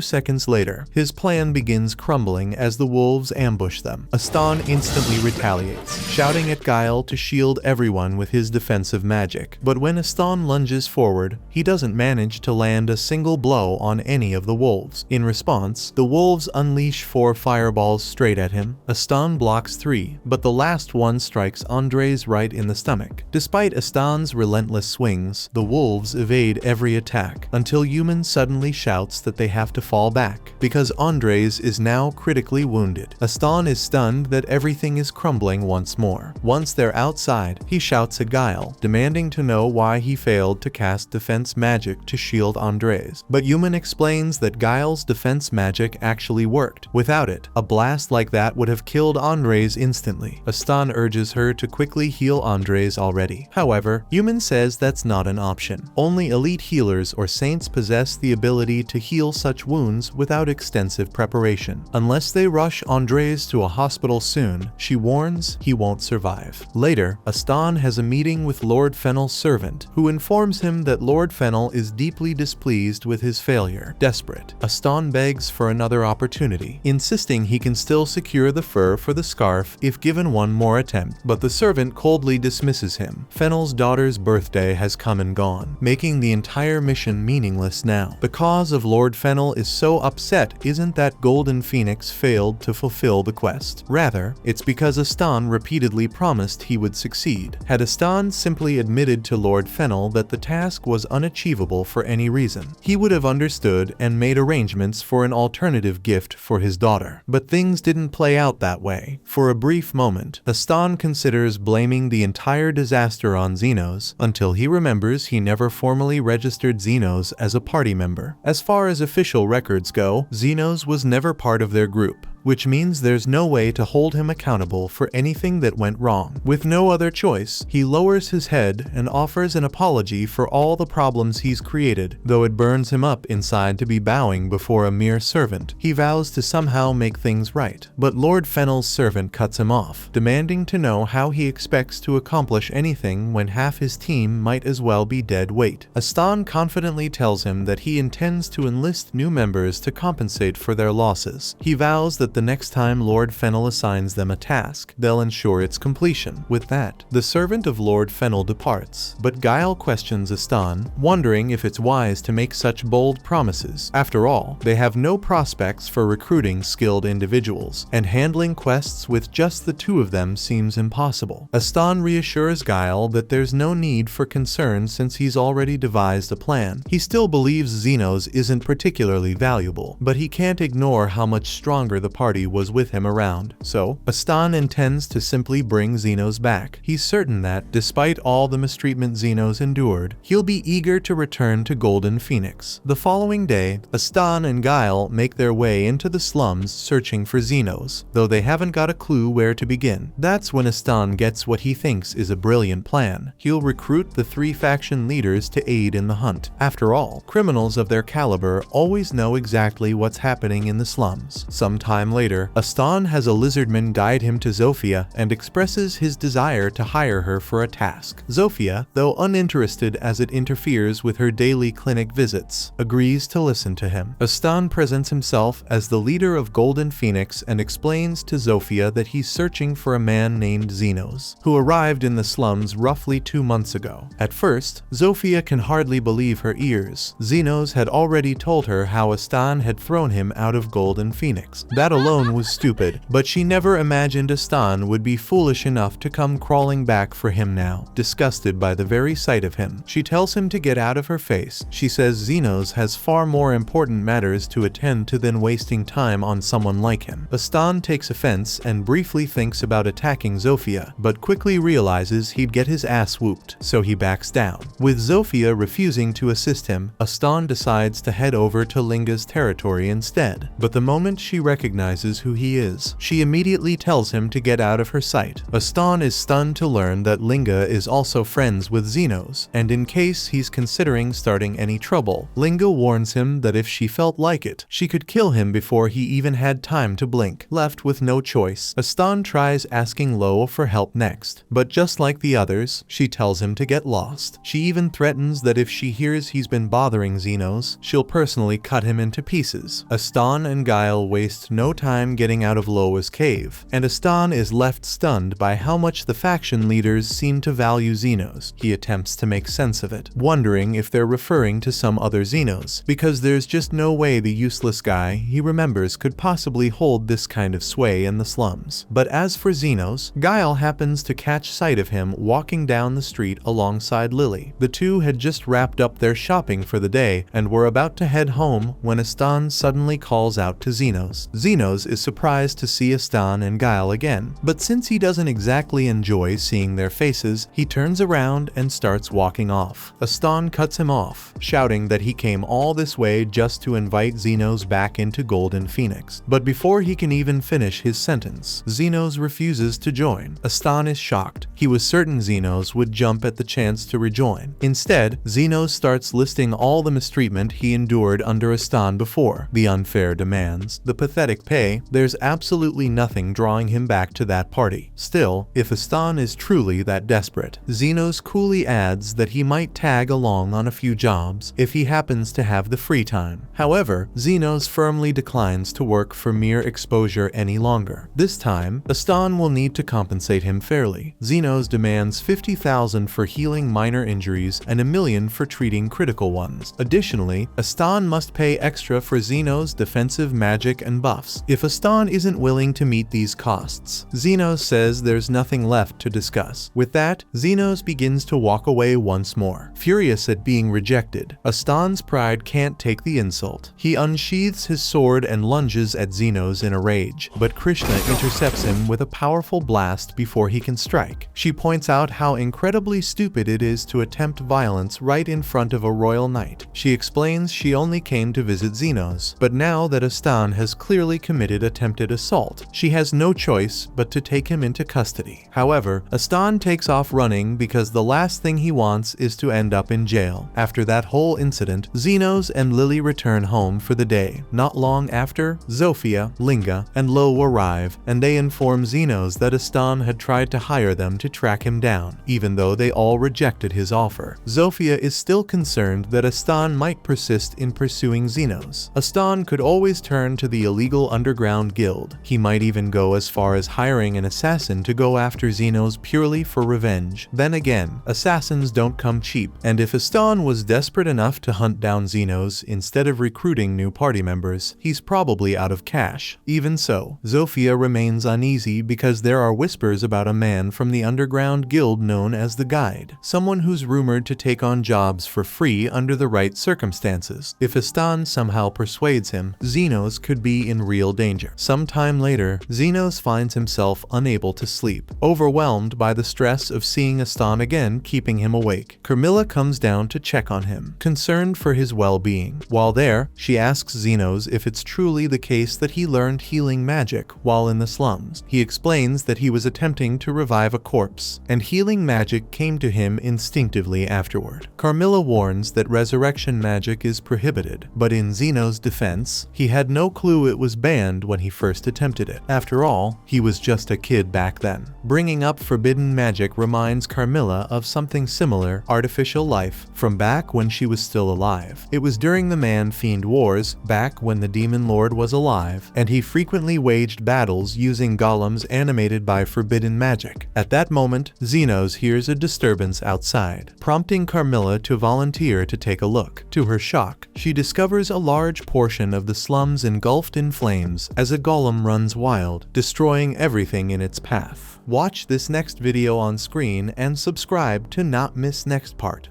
seconds later, his plan begins crumbling as the wolves ambush them. Astan instantly retaliates, shouting at Guile to shield everyone with his defensive magic. But when Astan lunges forward, he doesn't manage to land a single blow on any of the wolves. In response, the wolves unleash 4 fireballs straight at him. Astan blocks 3, but the last one strikes Andres right in the stomach. Despite Astan's relentless swings, the wolves evade every attack, until Human suddenly shouts that they have to fall back, because Andres is now critically wounded. Astan is stunned that everything is crumbling once more. Once they're outside, he shouts at Guile, demanding to know why he failed to cast defense magic to shield Andres. But Human explains that Guile's defense magic actually worked. Without it, a blast like that would have killed Andres instantly. Astan urges her to quickly heal Andres already. However, Human says that's not an option. Only elite healers or saints possess the ability to heal such wounds without extensive preparation. Unless they rush Andres to a hospital soon, she warns he won't survive. Later, Astan has a meeting with Lord Fennel's servant, who informs him that Lord Fennel is deeply displeased with his failure. Desperate, Astan begs for another opportunity, insisting he can still secure the fur for the scarf if given one more attempt, but the servant coldly dismisses him. Fennel's daughter's birthday has come and gone, making the entire mission meaningless now. The cause of Lord Fennel is so upset isn't that Golden Phoenix failed to fulfill the quest. Rather, it's because Astan repeatedly promised he would succeed. Had Astan simply admitted to Lord Fennel that the task was unachievable for any reason, he would have understood and made arrangements for an alternative gift for his daughter. But things didn't play out that way. For a brief moment, Astan considers blaming the entire disaster on Xenos, until he remembers he never formally registered Xenos as a party member. As far as official records go, Xenos was never part of their group, which means there's no way to hold him accountable for anything that went wrong. With no other choice, he lowers his head and offers an apology for all the problems he's created, though it burns him up inside to be bowing before a mere servant. He vows to somehow make things right. But Lord Fennel's servant cuts him off, demanding to know how he expects to accomplish anything when half his team might as well be dead weight. Astan confidently tells him that he intends to enlist new members to compensate for their losses. He vows that but the next time Lord Fennel assigns them a task, they'll ensure its completion. With that, the servant of Lord Fennel departs, but Guile questions Astan, wondering if it's wise to make such bold promises. After all, they have no prospects for recruiting skilled individuals, and handling quests with just the two of them seems impossible. Astan reassures Guile that there's no need for concern since he's already devised a plan. He still believes Xenos isn't particularly valuable, but he can't ignore how much stronger the party was with him around. So, Astan intends to simply bring Xenos back. He's certain that, despite all the mistreatment Xenos endured, he'll be eager to return to Golden Phoenix. The following day, Astan and Guile make their way into the slums searching for Xenos, though they haven't got a clue where to begin. That's when Astan gets what he thinks is a brilliant plan. He'll recruit the 3 faction leaders to aid in the hunt. After all, criminals of their caliber always know exactly what's happening in the slums. Sometime later, Astan has a lizardman guide him to Zofia and expresses his desire to hire her for a task. Zofia, though uninterested as it interferes with her daily clinic visits, agrees to listen to him. Astan presents himself as the leader of Golden Phoenix and explains to Zofia that he's searching for a man named Xenos, who arrived in the slums roughly 2 months ago. At first, Zofia can hardly believe her ears. Xenos had already told her how Astan had thrown him out of Golden Phoenix. That alone was stupid, but she never imagined Astan would be foolish enough to come crawling back for him now. Disgusted by the very sight of him, she tells him to get out of her face. She says Xenos has far more important matters to attend to than wasting time on someone like him. Astan takes offense and briefly thinks about attacking Zofia, but quickly realizes he'd get his ass whooped, so he backs down. With Zofia refusing to assist him, Astan decides to head over to Linga's territory instead. But the moment she recognizes who he is, she immediately tells him to get out of her sight. Astan is stunned to learn that Linga is also friends with Xenos, and in case he's considering starting any trouble, Linga warns him that if she felt like it, she could kill him before he even had time to blink. Left with no choice, Astan tries asking Lo for help next, but just like the others, she tells him to get lost. She even threatens that if she hears he's been bothering Xenos, she'll personally cut him into pieces. Astan and Guile waste no time getting out of Loa's cave, and Astan is left stunned by how much the faction leaders seem to value Xenos. He attempts to make sense of it, wondering if they're referring to some other Xenos, because there's just no way the useless guy he remembers could possibly hold this kind of sway in the slums. But as for Xenos, Guile happens to catch sight of him walking down the street alongside Lily. The two had just wrapped up their shopping for the day and were about to head home when Astan suddenly calls out to Xenos. Xenos is surprised to see Astan and Guile again, but since he doesn't exactly enjoy seeing their faces, he turns around and starts walking off. Astan cuts him off, shouting that he came all this way just to invite Xenos back into Golden Phoenix. But before he can even finish his sentence, Xenos refuses to join. Astan is shocked. He was certain Xenos would jump at the chance to rejoin. Instead, Xenos starts listing all the mistreatment he endured under Astan before. The unfair demands, the pathetic pay, there's absolutely nothing drawing him back to that party. Still, if Astan is truly that desperate, Xenos coolly adds that he might tag along on a few jobs if he happens to have the free time. However, Xenos firmly declines to work for mere exposure any longer. This time, Astan will need to compensate him fairly. Xenos demands 50,000 for healing minor injuries and $1 million for treating critical ones. Additionally, Astan must pay extra for Xenos' defensive magic and buffs. If Astan isn't willing to meet these costs, Xenos says there's nothing left to discuss. With that, Xenos begins to walk away once more. Furious at being rejected, Astan's pride can't take the insult. He unsheathes his sword and lunges at Xenos in a rage, but Krishna intercepts him with a powerful blast before he can strike. She points out how incredibly stupid it is to attempt violence right in front of a royal knight. She explains she only came to visit Xenos, but now that Astan has clearly committed attempted assault, she has no choice but to take him into custody. However, Astan takes off running because the last thing he wants is to end up in jail. After that whole incident, Xenos and Lily return home for the day. Not long after, Zofia, Linga, and Lo arrive, and they inform Xenos that Astan had tried to hire them to track him down, even though they all rejected his offer. Zofia is still concerned that Astan might persist in pursuing Xenos. Astan could always turn to the illegal underground guild. He might even go as far as hiring an assassin to go after Xenos purely for revenge. Then again, assassins don't come cheap, and if Aston was desperate enough to hunt down Xenos instead of recruiting new party members, he's probably out of cash. Even so, Zofia remains uneasy because there are whispers about a man from the underground guild known as the Guide, someone who's rumored to take on jobs for free under the right circumstances. If Aston somehow persuades him, Xenos could be in real danger. Sometime later, Xenos finds himself unable to sleep, overwhelmed by the stress of seeing Aston again keeping him awake. Carmilla comes down to check on him, concerned for his well-being. While there, she asks Xenos if it's truly the case that he learned healing magic while in the slums. He explains that he was attempting to revive a corpse, and healing magic came to him instinctively afterward. Carmilla warns that resurrection magic is prohibited, but in Xenos' defense, he had no clue it was banned when he first attempted it. After all, he was just a kid back then. Bringing up forbidden magic reminds Carmilla of something similar: artificial life, from back when she was still alive. It was during the Man-Fiend Wars, back when the Demon Lord was alive, and he frequently waged battles using golems animated by forbidden magic. At that moment, Xenos hears a disturbance outside, prompting Carmilla to volunteer to take a look. To her shock, she discovers a large portion of the slums engulfed in flames as a golem runs wild, destroying everything in its path. Watch this next video on screen and subscribe to not miss next part.